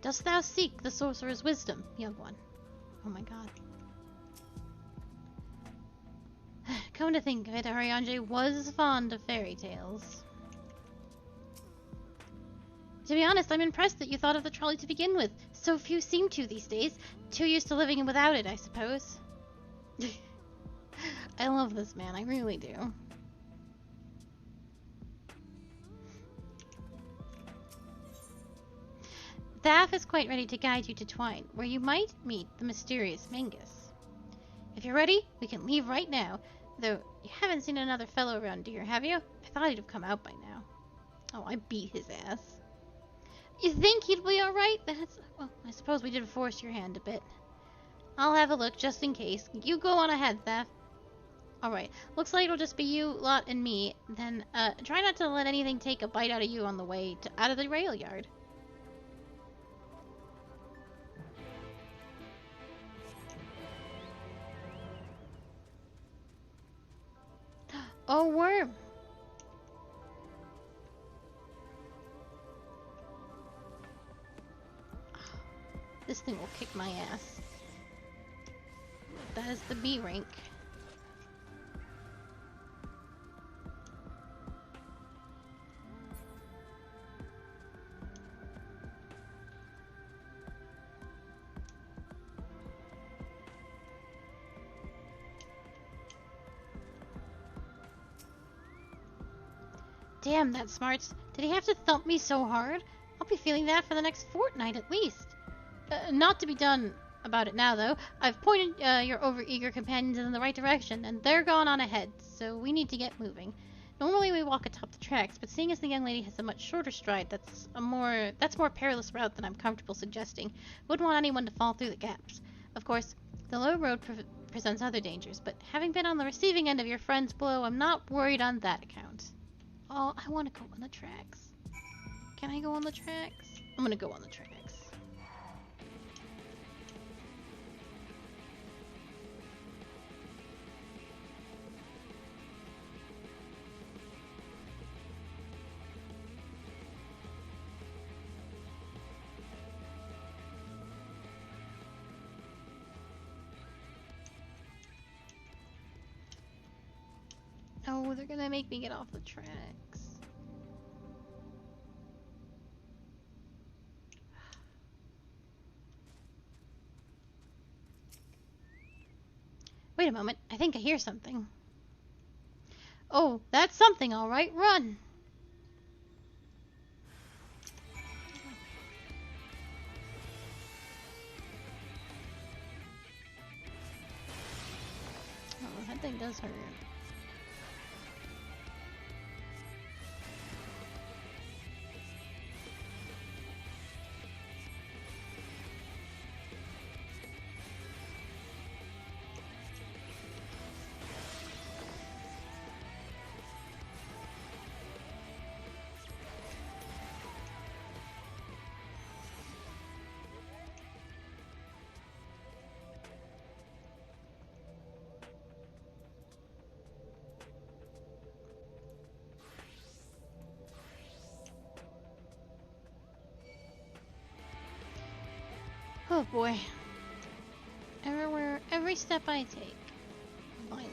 Dost thou seek the sorcerer's wisdom, young one? Oh my god. Come to think of it, Arianje was fond of fairy tales. To be honest, I'm impressed that you thought of the trolley to begin with. So few seem to these days. Too used to living without it, I suppose. I love this man, I really do. Thaf is quite ready to guide you to Twine, where you might meet the mysterious Mangus. If you're ready, we can leave right now. Though, you haven't seen another fellow around here, have you? I thought he'd have come out by now. Oh, I beat his ass. You think he'd be alright? Well, I suppose we did force your hand a bit. I'll have a look, just in case. You go on ahead, Thaf. Alright, looks like it'll just be you, Lot, and me. Then, try not to let anything take a bite out of you on the way out of the rail yard. Oh, worm! This thing will kick my ass. That is the B rank. Damn, that smarts. Did he have to thump me so hard? I'll be feeling that for the next fortnight at least. Not to be done about it now, though. I've pointed your overeager companions in the right direction, and they're gone on ahead, so we need to get moving. Normally we walk atop the tracks, but seeing as the young lady has a much shorter stride, that's a more perilous route than I'm comfortable suggesting. Wouldn't want anyone to fall through the gaps. Of course, the low road presents other dangers, but having been on the receiving end of your friend's blow, I'm not worried on that account. Oh, I want to go on the tracks. Can I go on the tracks? I'm gonna go on the tracks. Oh, they're gonna make me get off the tracks. Wait a moment, I think I hear something. Oh, that's something, all right. Run! Oh, that thing does hurt. Oh boy. Everywhere, every step I take, violence.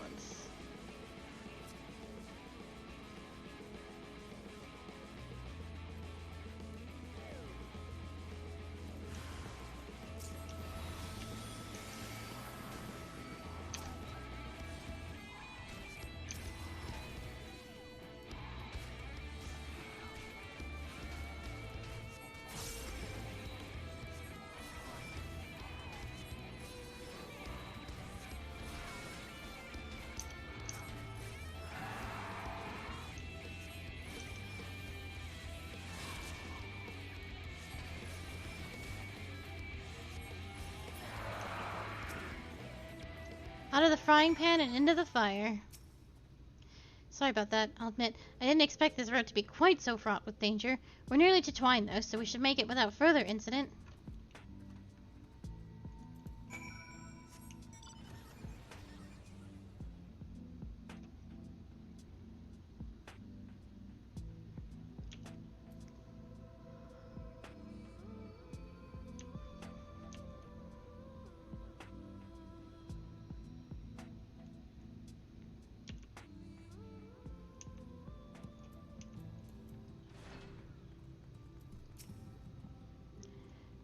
Out of the frying pan and into the fire. Sorry about that, I'll admit. I didn't expect this road to be quite so fraught with danger. We're nearly to Twine, though, so we should make it without further incident.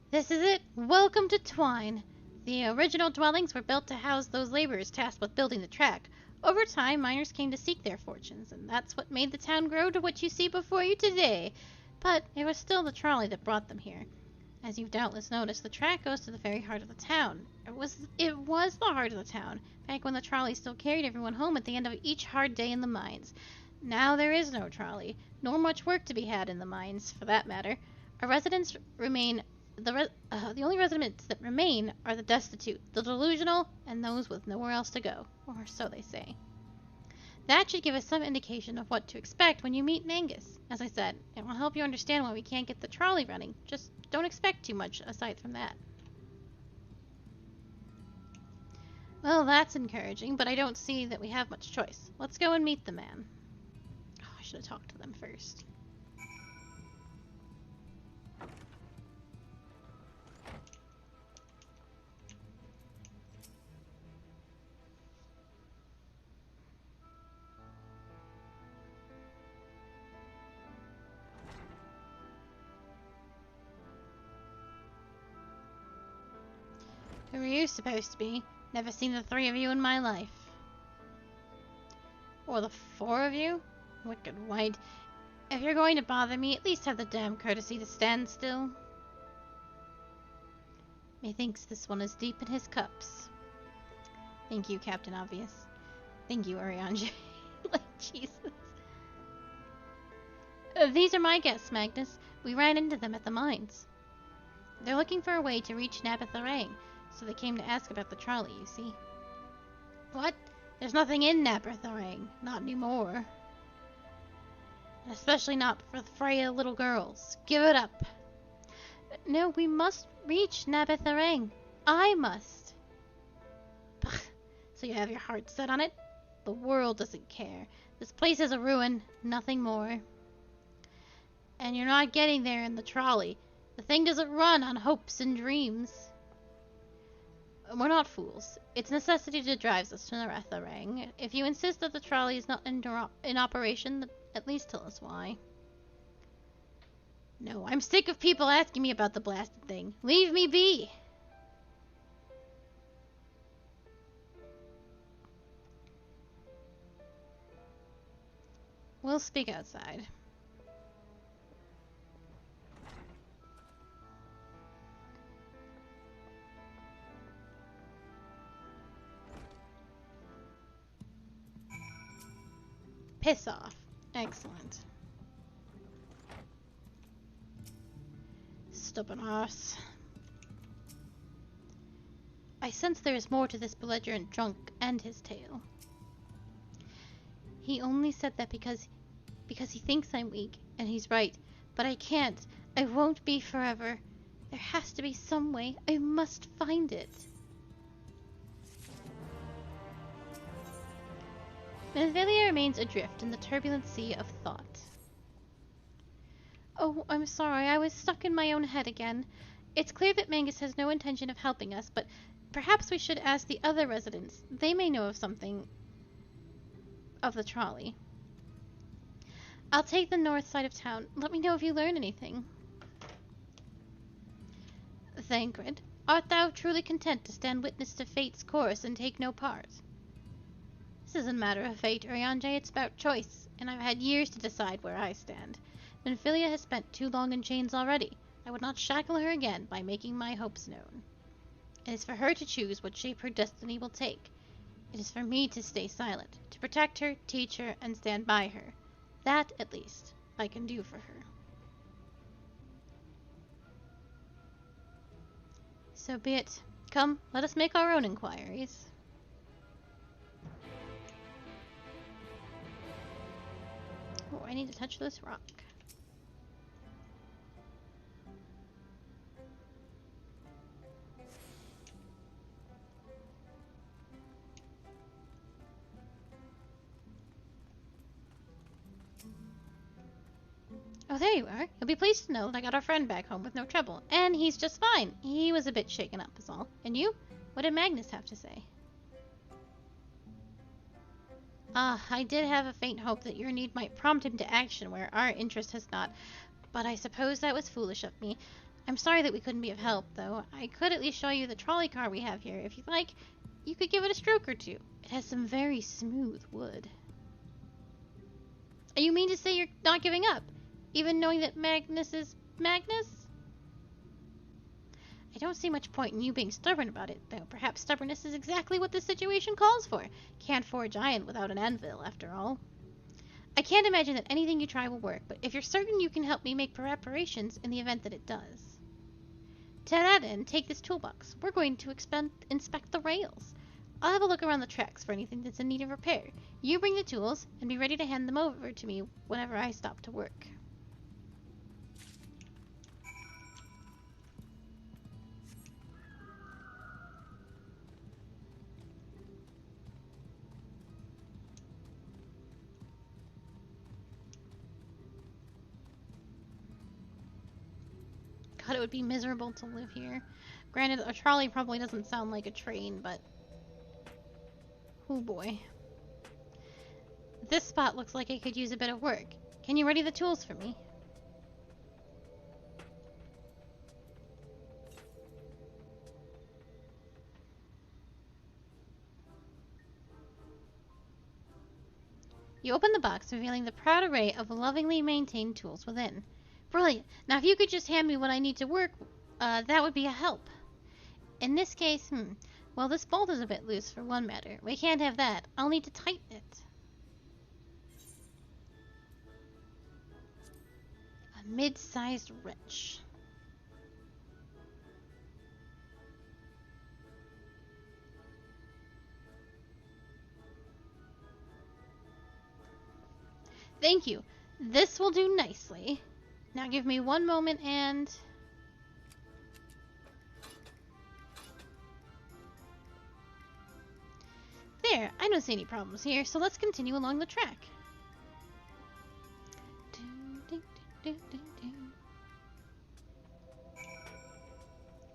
This is it. Welcome to Twine. The original dwellings were built to house those laborers tasked with building the track. Over time, miners came to seek their fortunes, and that's what made the town grow to what you see before you today. But it was still the trolley that brought them here. As you've doubtless noticed, the track goes to the very heart of the town. It was the heart of the town, back when the trolley still carried everyone home at the end of each hard day in the mines. Now there is no trolley, nor much work to be had in the mines, for that matter. Our residents remain the only residents that remain are the destitute, the delusional, and those with nowhere else to go, or so they say. That should give us some indication of what to expect when you meet Nangus. As I said, it will help you understand why we can't get the trolley running. Just don't expect too much aside from that. Well, that's encouraging, but I don't see that we have much choice. Let's go and meet the man. Oh, I should have talked to them first. Who are you supposed to be? Never seen the three of you in my life. Or the four of you? Wicked white. If you're going to bother me, at least have the damn courtesy to stand still. Methinks this one is deep in his cups. Thank you, Captain Obvious. Thank you, Ariange. Like, Jesus. These are my guests, Magnus. We ran into them at the mines. They're looking for a way to reach Nabatharang. So they came to ask about the trolley, you see. What? There's nothing in Nabatharang. Not anymore. And especially not for the frail little girls. Give it up. No, we must reach Nabatharang. I must. Ugh. So you have your heart set on it? The world doesn't care. This place is a ruin, nothing more. And you're not getting there in the trolley. The thing doesn't run on hopes and dreams. we're not fools. It's necessity that drives us to Naretharang. If you insist that the trolley is not in operation, then at least tell us why. No, I'm sick of people asking me about the blasted thing. Leave me be! We'll speak outside. Piss off. Excellent. Stubborn arse. I sense there is more to this belligerent drunk and his tale. He only said that because he thinks I'm weak, and he's right. But I can't. I won't be forever. There has to be some way. I must find it. Menvelia remains adrift in the turbulent sea of thought. Oh, I'm sorry. I was stuck in my own head again. It's clear that Mangus has no intention of helping us, but perhaps we should ask the other residents. They may know of something of the trolley. I'll take the north side of town. Let me know if you learn anything. Thancred, art thou truly content to stand witness to fate's course and take no part? This isn't a matter of fate, Urianger, it's about choice, and I've had years to decide where I stand. Menphilia has spent too long in chains already. I would not shackle her again by making my hopes known. It is for her to choose what shape her destiny will take. It is for me to stay silent, to protect her, teach her, and stand by her. That, at least, I can do for her. So be it. Come, let us make our own inquiries. Oh, I need to touch this rock. Oh, there you are. You'll be pleased to know that I got our friend back home with no trouble. And he's just fine. He was a bit shaken up, is all. And you? What did Magnus have to say? I did have a faint hope that your need might prompt him to action where our interest has not. But I suppose that was foolish of me. I'm sorry that we couldn't be of help, though. I could at least show you the trolley car we have here. If you'd like, you could give it a stroke or two. It has some very smooth wood. You mean to say you're not giving up? Even knowing that Magnus is Magnus? I don't see much point in you being stubborn about it, though perhaps stubbornness is exactly what this situation calls for. Can't forge iron without an anvil, after all. I can't imagine that anything you try will work, but if you're certain you can help me make preparations in the event that it does. To that end, take this toolbox. We're going to inspect the rails. I'll have a look around the tracks for anything that's in need of repair. You bring the tools, and be ready to hand them over to me whenever I stop to work. God, it would be miserable to live here. Granted, a trolley probably doesn't sound like a train, but... oh boy. This spot looks like it could use a bit of work. Can you ready the tools for me? You open the box, revealing the proud array of lovingly maintained tools within. Brilliant. Now, if you could just hand me what I need to work, that would be a help. In this case, well, this bolt is a bit loose for one matter. We can't have that. I'll need to tighten it. A mid-sized wrench. Thank you. This will do nicely. Now give me one moment and... there, I don't see any problems here, so let's continue along the track.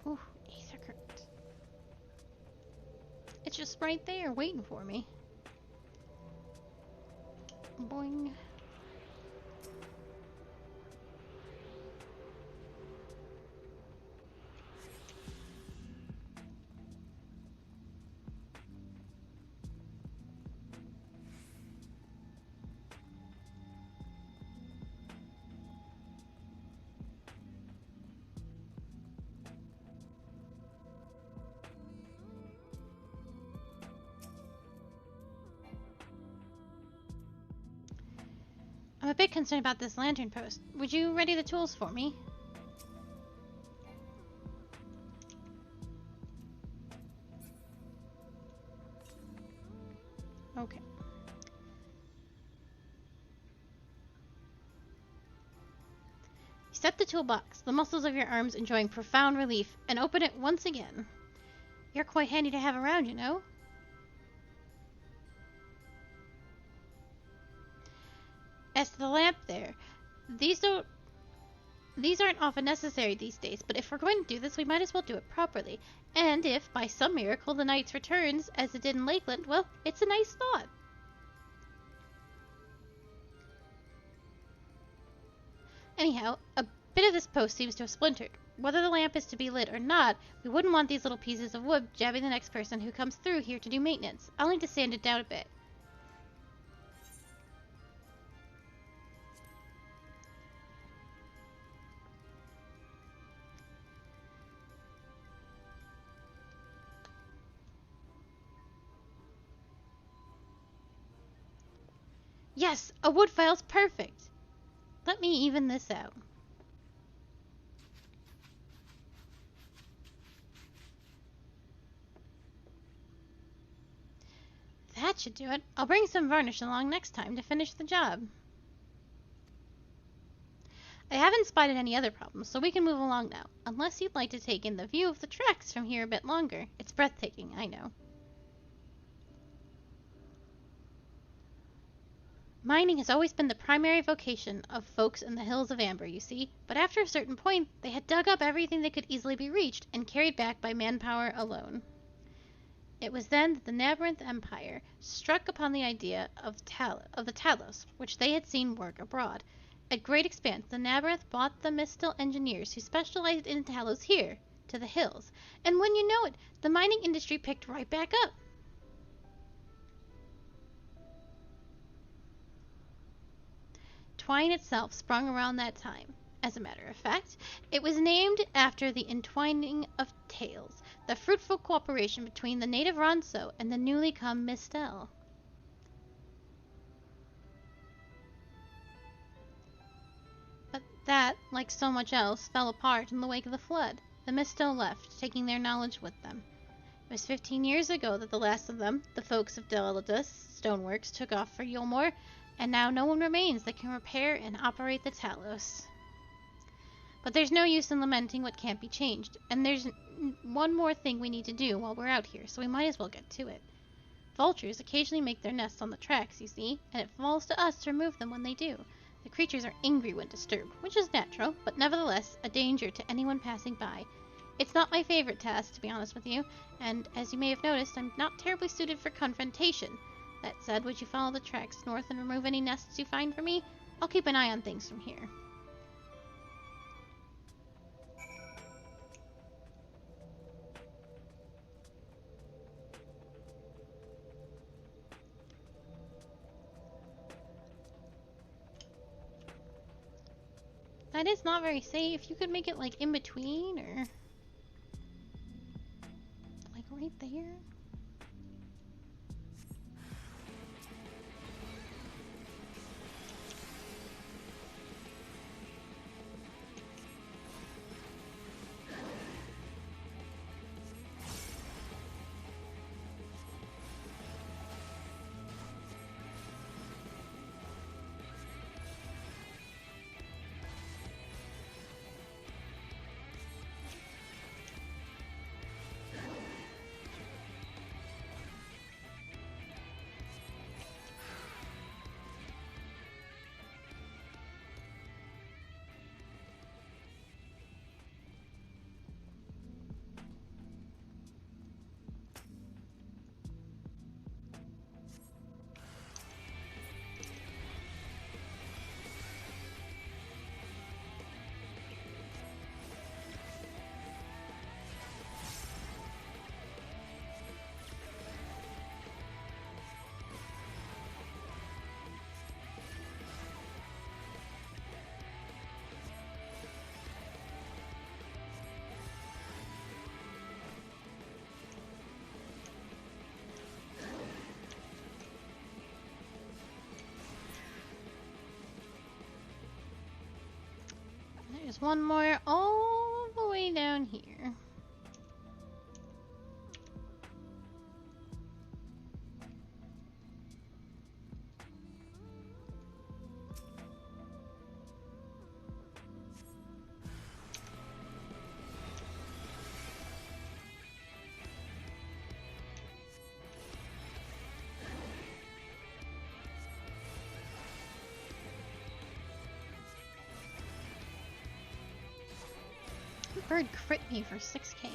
Ooh, Aether Current. right there waiting for me. Boing. I'm a bit concerned about this lantern post. Would you ready the tools for me? Okay. Set the toolbox, the muscles of your arms enjoying profound relief, and open it once again. You're quite handy to have around, you know? As to the lamp there, these aren't often necessary these days, but if we're going to do this, we might as well do it properly. And if, by some miracle, the night returns, as it did in Lakeland, well, it's a nice thought. Anyhow, a bit of this post seems to have splintered. Whether the lamp is to be lit or not, we wouldn't want these little pieces of wood jabbing the next person who comes through here to do maintenance. I'll need to sand it down a bit. Yes, a wood file's perfect. Let me even this out. That should do it. I'll bring some varnish along next time to finish the job. I haven't spotted any other problems, so we can move along now. Unless you'd like to take in the view of the tracks from here a bit longer. It's breathtaking, I know. Mining has always been the primary vocation of folks in the Hills of Amber, you see, but after a certain point, they had dug up everything that could easily be reached and carried back by manpower alone. It was then that the Navarrete Empire struck upon the idea of the Talos, which they had seen work abroad. At great expense, the Navarrete bought the Mistel engineers who specialized in Talos here, to the hills, and when you know it, the mining industry picked right back up. Twine itself sprung around that time. As a matter of fact, it was named after the entwining of tales, the fruitful cooperation between the native Ronso and the newly come Mistel. But that, like so much else, fell apart in the wake of the flood. The Mistel left, taking their knowledge with them. It was 15 years ago that the last of them, the folks of Eldest Stoneworks, took off for Yulmore, and now no one remains that can repair and operate the Talos. But there's no use in lamenting what can't be changed, and there's one more thing we need to do while we're out here, so we might as well get to it. Vultures occasionally make their nests on the tracks, you see, and it falls to us to remove them when they do. The creatures are angry when disturbed, which is natural, but nevertheless a danger to anyone passing by. It's not my favorite task, to be honest with you, and as you may have noticed, I'm not terribly suited for confrontation. That said, would you follow the tracks north and remove any nests you find for me? I'll keep an eye on things from here. That is not very safe. You could make it like in between or like right there. There's one more all the way down here. Bird crit me for 6k.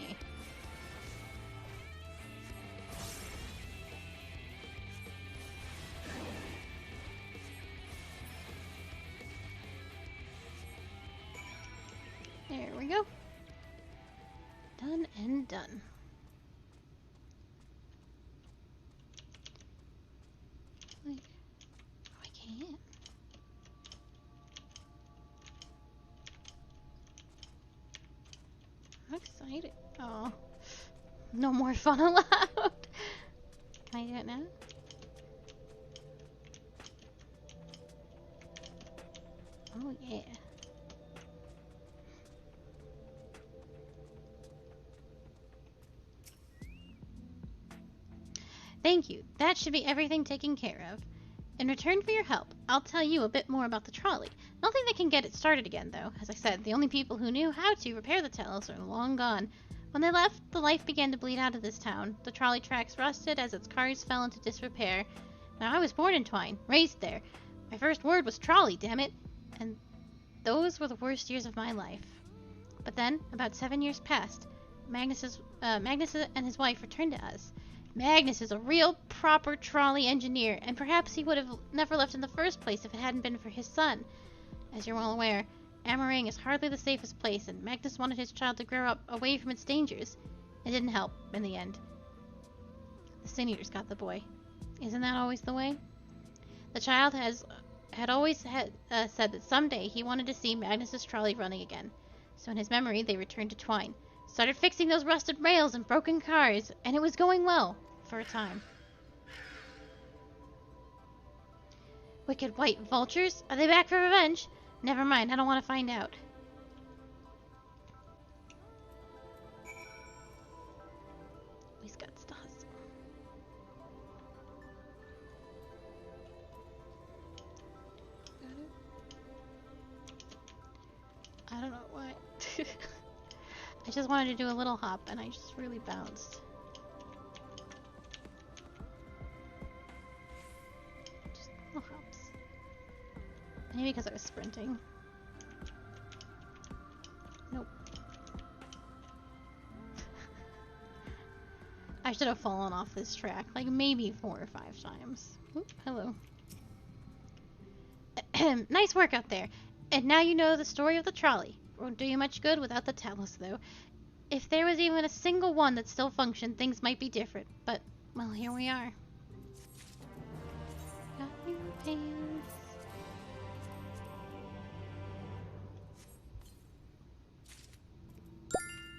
There we go. Done and done. Wait. Oh, I can't. I'm excited. Oh, no more fun allowed. Can I do it now? Oh yeah. Thank you. That should be everything taken care of. In return for your help, I'll tell you a bit more about the trolley. Nothing that can get it started again, though. As I said, the only people who knew how to repair the Talos are long gone. When they left, the life began to bleed out of this town. The trolley tracks rusted as its cars fell into disrepair. Now, I was born in Twine, raised there. My first word was trolley, damn it. And those were the worst years of my life. But then, about 7 years passed. Magnus and his wife returned to us. Magnus is a real, proper trolley engineer, and perhaps he would have never left in the first place if it hadn't been for his son. As you're well aware, Amarang is hardly the safest place, and Magnus wanted his child to grow up away from its dangers. It didn't help, in the end. The Sin Eaters got the boy. Isn't that always the way? The child had always said that someday he wanted to see Magnus's trolley running again. So in his memory, they returned to Twine. Started fixing those rusted rails and broken cars, and it was going well. For a time. Wicked white vultures? Are they back for revenge? Never mind, I don't want to find out. He's got stars. I don't know why. I just wanted to do a little hop and I just really bounced. Hops. Maybe because I was sprinting. Nope. I should have fallen off this track like maybe 4 or 5 times. Oop, hello. Nice work out there. And now you know the story of the trolley. Won't do you much good without the Talos, though. If there was even a single one that still functioned, things might be different. But, well, here we are. Got new pants.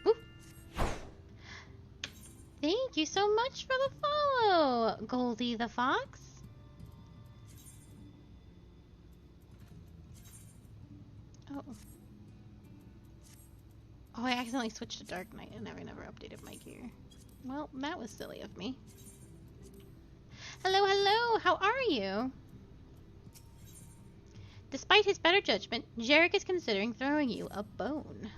Ooh. Thank you so much for the follow, Goldie the Fox. Oh. Oh, I accidentally switched to Dark Knight and I never updated my gear. Well, that was silly of me. Hello, hello! How are you? Despite his better judgment, Jarek is considering throwing you a bone.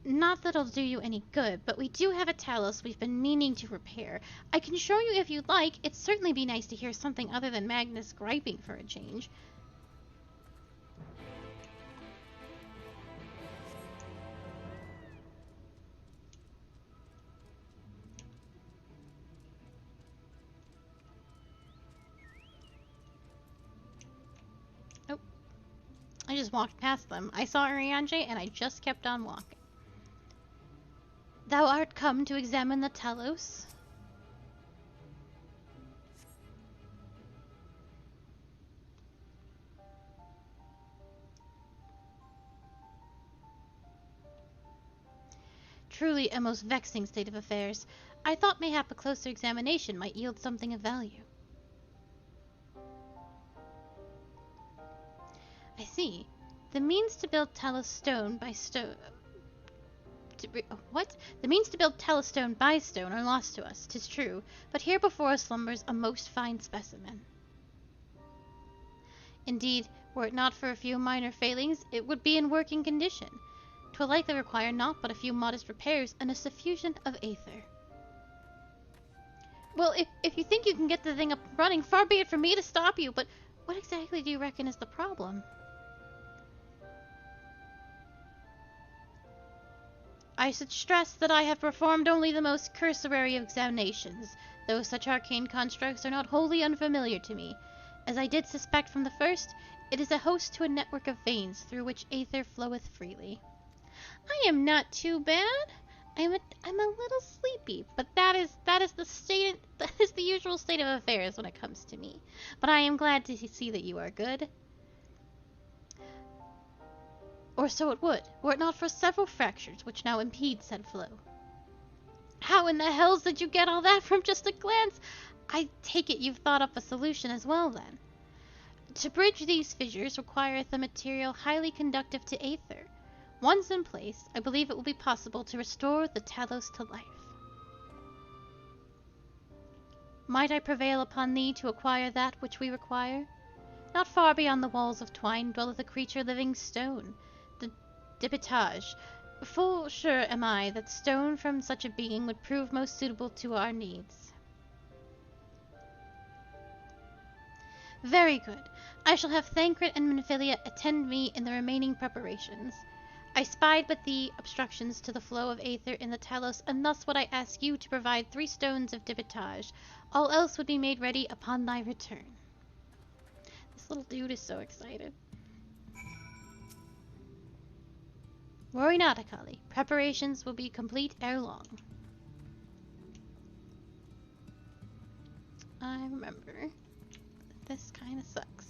Not that it'll do you any good, but we do have a Talos we've been meaning to repair. I can show you if you'd like. It'd certainly be nice to hear something other than Magnus griping for a change. I just walked past them. I saw Arianje and I just kept on walking. Thou art come to examine the Talos? Truly a most vexing state of affairs. I thought mayhap a closer examination might yield something of value. I see. The means to build Talos stone by stone... What? The means to build Talos stone by stone are lost to us, 'tis true, but here before us slumbers a most fine specimen. Indeed, were it not for a few minor failings, it would be in working condition. 'Twill likely require naught but a few modest repairs and a suffusion of aether. Well, if you think you can get the thing up and running, far be it from me to stop you, but what exactly do you reckon is the problem? I should stress that I have performed only the most cursory of examinations, though such arcane constructs are not wholly unfamiliar to me. As I did suspect from the first, it is a host to a network of veins through which aether floweth freely. I am not too bad. I'm a little sleepy, but that is the usual state of affairs when it comes to me. But I am glad to see that you are good. Or so it would, were it not for several fractures which now impede said flow. How in the hells did you get all that from just a glance? I take it you've thought up a solution as well, then. To bridge these fissures requireth a material highly conductive to aether. Once in place, I believe it will be possible to restore the Talos to life. Might I prevail upon thee to acquire that which we require? Not far beyond the walls of twine dwelleth a creature living stone, the Debitage. Full sure am I that stone from such a being would prove most suitable to our needs. Very good. I shall have Thancred and Minfilia attend me in the remaining preparations. I spied but the obstructions to the flow of aether in the Talos, and thus would I ask you to provide 3 stones of Debitage. All else would be made ready upon thy return. This little dude is so excited. Worry not, Akali. Preparations will be complete ere long. I remember. This kind of sucks.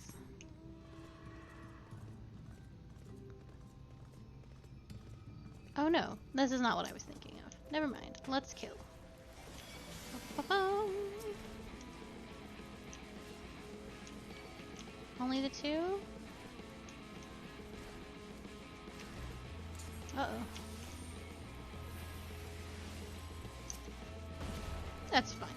Oh no, this is not what I was thinking of. Never mind. Let's kill. Ba-ba-bum. Only the 2? Uh-oh. That's fine.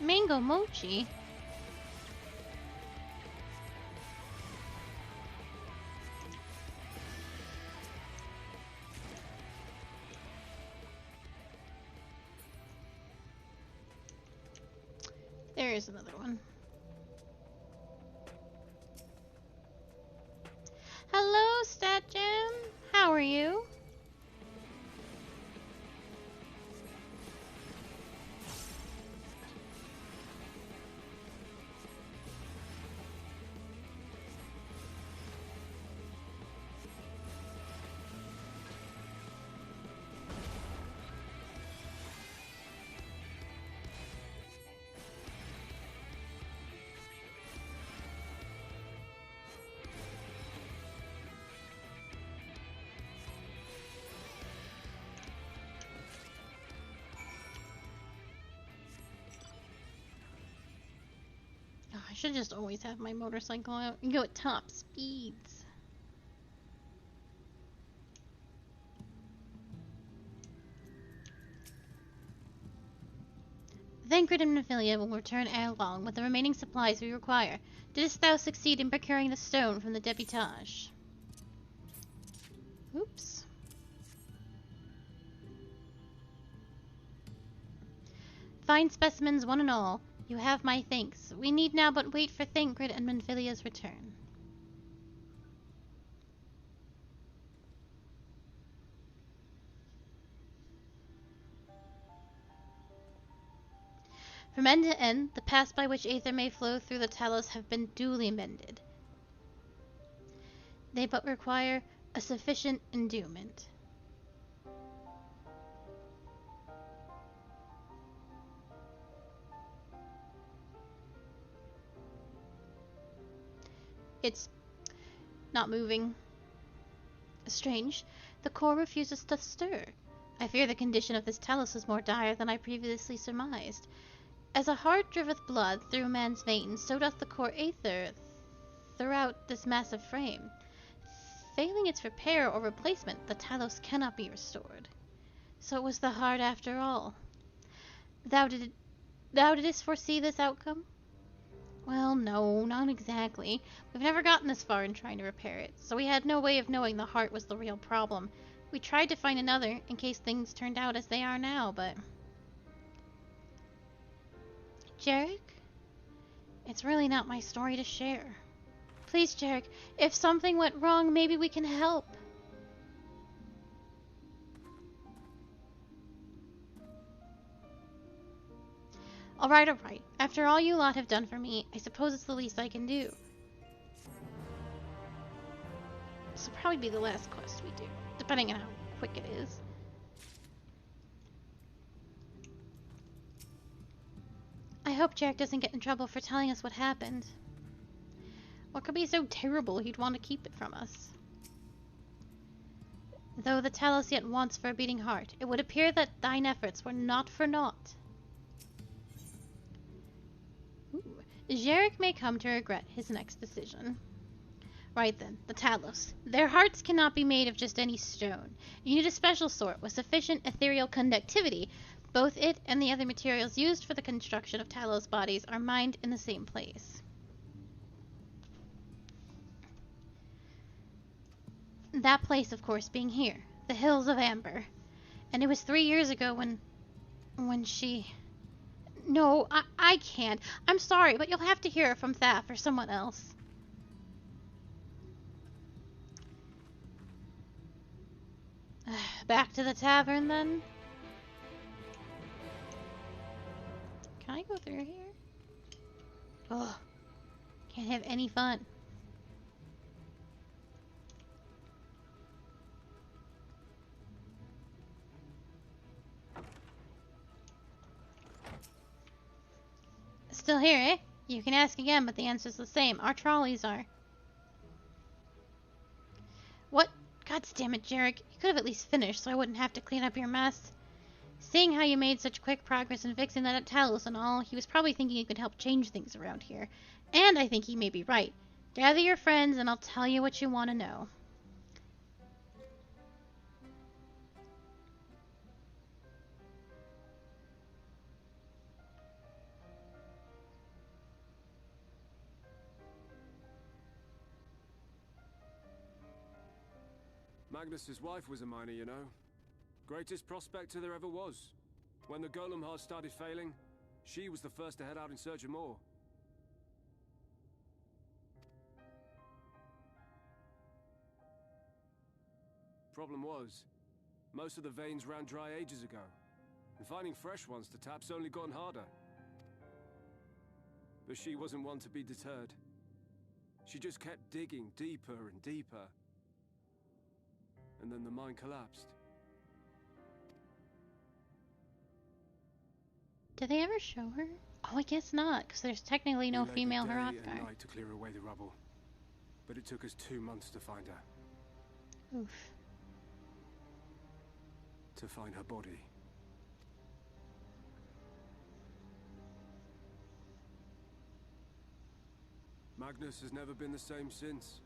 Mango mochi? There is another one. Hello, Stat Gem. How are you? I should just always have my motorcycle out and go at top speeds. Thancred and Minfilia will return ere long with the remaining supplies we require. Didst thou succeed in procuring the stone from the Debitage? Oops. Fine specimens, one and all. You have my thanks. We need now but wait for Thancred and Minfilia's return. From end to end, the paths by which aether may flow through the Talos have been duly mended. They but require a sufficient endowment. It's not moving. Strange. The core refuses to stir. I fear the condition of this Talos is more dire than I previously surmised. As a heart driveth blood through man's veins, so doth the core aether throughout this massive frame. Failing its repair or replacement, the Talos cannot be restored. So it was the heart after all. Thou didst foresee this outcome? Well, no, not exactly. We've never gotten this far in trying to repair it, so we had no way of knowing the heart was the real problem. We tried to find another, in case things turned out as they are now, but... Jarek? It's really not my story to share. Please, Jarek, if something went wrong, maybe we can help. Alright. After all you lot have done for me, I suppose it's the least I can do. This will probably be the last quest we do, depending on how quick it is. I hope Jarek doesn't get in trouble for telling us what happened. What could be so terrible he'd want to keep it from us? Though the Talos yet wants for a beating heart, it would appear that thine efforts were not for naught. Jarek may come to regret his next decision. Right then, the Talos. Their hearts cannot be made of just any stone. You need a special sort with sufficient ethereal conductivity. Both it and the other materials used for the construction of Talos bodies are mined in the same place. That place, of course, being here, the Hills of Amber. And it was 3 years ago when she... No, I can't. I'm sorry, but you'll have to hear it from Thaf or someone else. Back to the tavern, then? Can I go through here? Oh, can't have any fun. Still here, eh? You can ask again, but the answer's the same. Our trolleys are. What? God damn it, Jarek. You could have at least finished so I wouldn't have to clean up your mess. Seeing how you made such quick progress in fixing that at Talos and all, he was probably thinking you could help change things around here. And I think he may be right. Gather your friends and I'll tell you what you want to know. Magnus's wife was a miner, you know. Greatest prospector there ever was. When the golem heart started failing, she was the first to head out in search of more. Problem was, most of the veins ran dry ages ago, and finding fresh ones to tap's only gotten harder. But she wasn't one to be deterred. She just kept digging deeper and deeper. And then the mine collapsed. Did they ever show her? Oh, I guess not, because there's technically no female Hrothgar. And night to clear away the rubble, but it took us 2 months to find her. Oof. To find her body. Magnus has never been the same since.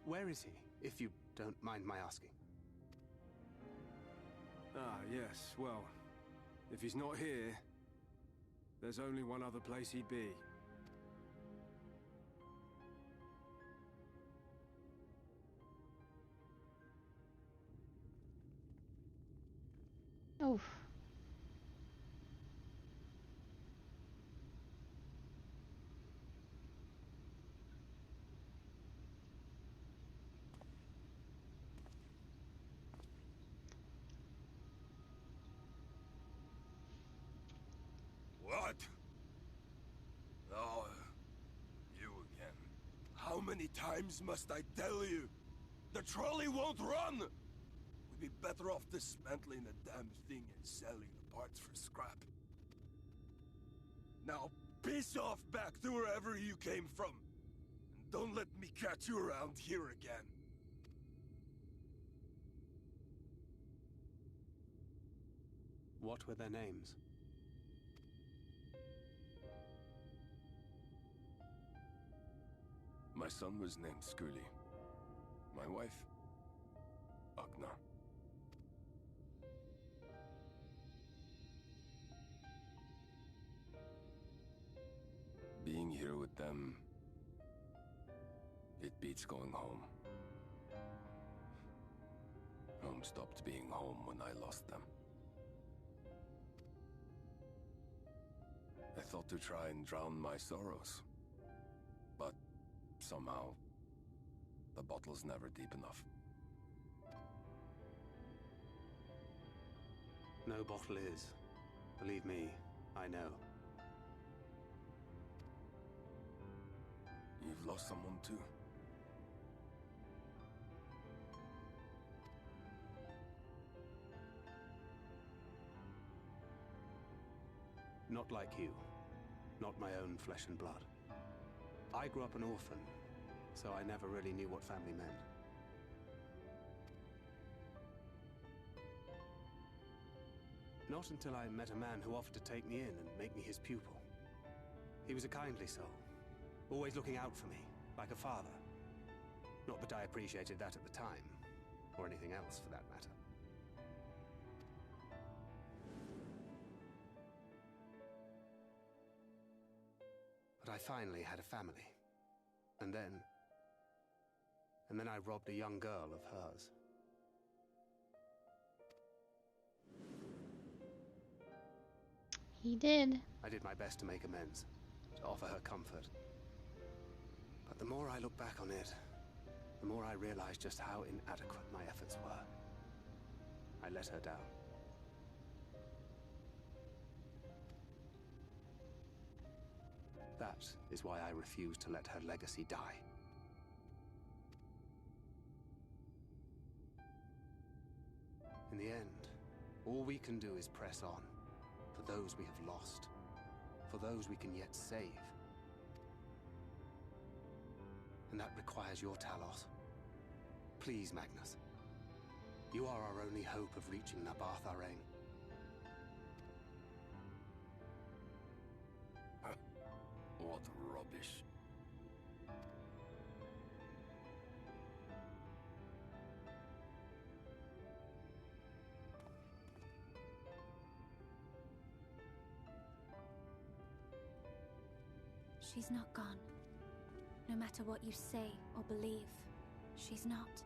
Where is he, if you don't mind my asking? Ah, yes, well, if he's not here, there's only one other place he'd be. Oof. many times must I tell you? The trolley won't run! We'd be better off dismantling the damn thing and selling the parts for scrap. Now, piss off back to wherever you came from. And don't let me catch you around here again. What were their names? My son was named Skuli. My wife, Agna. Being here with them, it beats going home. Home stopped being home when I lost them. I thought to try and drown my sorrows, but somehow, the bottle's never deep enough. No bottle is. Believe me, I know. You've lost someone too. Not like you. Not my own flesh and blood. I grew up an orphan, so I never really knew what family meant. Not until I met a man who offered to take me in and make me his pupil. He was a kindly soul, always looking out for me, like a father. Not that I appreciated that at the time, or anything else for that matter. But I finally had a family. And then I robbed a young girl of hers. He did. I did my best to make amends, to offer her comfort. But the more I look back on it, the more I realize just how inadequate my efforts were. I let her down. That is why I refuse to let her legacy die. In the end, all we can do is press on, for those we have lost, for those we can yet save. And that requires your Talos. Please, Magnus. You are our only hope of reaching Nabarth Arang. What rubbish. She's not gone. No matter what you say or believe, she's not.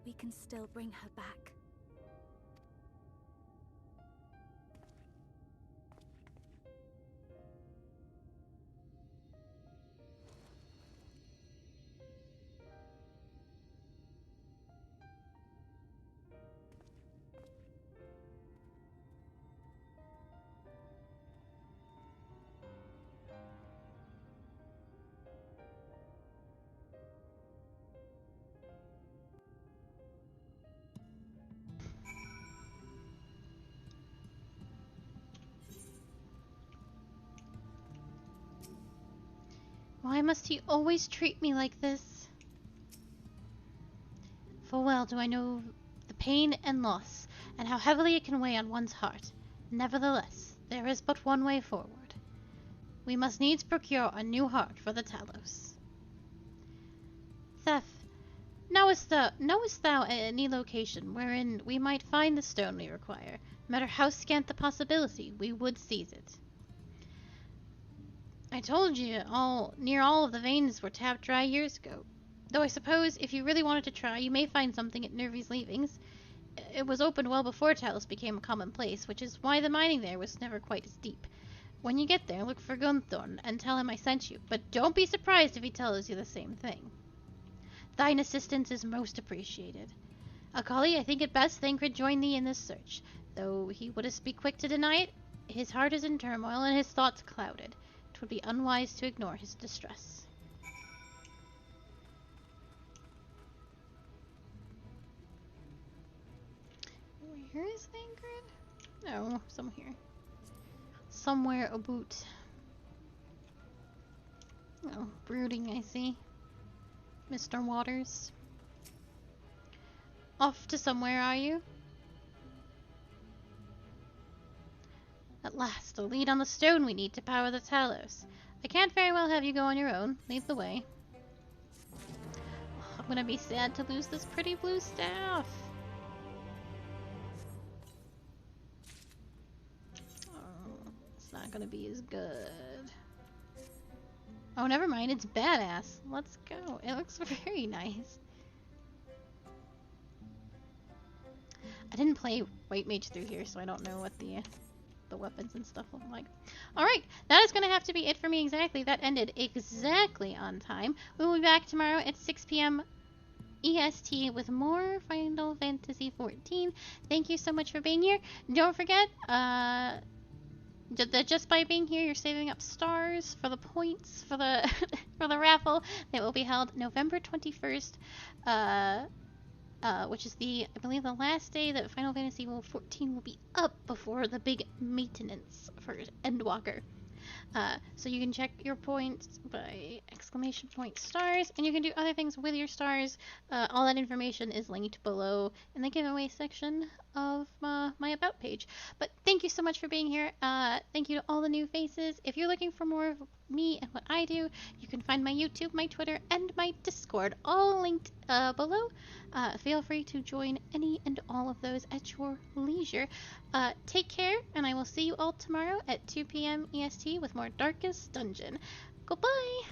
We can still bring her back. Why must he always treat me like this? Full well do I know the pain and loss, and how heavily it can weigh on one's heart. Nevertheless, there is but one way forward. We must needs procure a new heart for the Talos. Theth, knowest thou any location wherein we might find the stone we require? No matter how scant the possibility, we would seize it. I told you, near all of the veins were tapped dry years ago. Though I suppose, if you really wanted to try, you may find something at Nervi's leavings. It was opened well before Talos became a commonplace, which is why the mining there was never quite as deep. When you get there, look for Gunthorn, and tell him I sent you, but don't be surprised if he tells you the same thing. Thine assistance is most appreciated. Akali, I think it best Thancred join thee in this search. Though he wouldst be quick to deny it, his heart is in turmoil and his thoughts clouded. It would be unwise to ignore his distress. Where is Ingrid? No, somewhere here. Somewhere about. Oh, brooding, I see. Mr. Waters. Off to somewhere, are you? At last, a lead on the stone we need to power the Talos. I can't very well have you go on your own. Lead the way. Oh, I'm gonna be sad to lose this pretty blue staff. Oh, it's not gonna be as good. Oh, never mind. It's badass. Let's go. It looks very nice. I didn't play White Mage through here, so I don't know what the weapons and stuff look like. Alright, that is going to have to be it for me exactly. That ended exactly on time. We will be back tomorrow at 6 p.m. EST with more Final Fantasy XIV. Thank you so much for being here. Don't forget, that just by being here, you're saving up stars for the points for the for the raffle that will be held November 21st. Which is I believe the last day that Final Fantasy XIV will be up before the big maintenance for Endwalker. So you can check your points by exclamation point stars, and you can do other things with your stars. All that information is linked below in the giveaway section of my About page. But thank you so much for being here. Thank you to all the new faces. If you're looking for more of me and what I do, you can find my YouTube, my Twitter, and my Discord all linked below. Feel free to join any and all of those at your leisure. Take care, and I will see you all tomorrow at 2 p.m. EST with more Darkest Dungeon. Goodbye!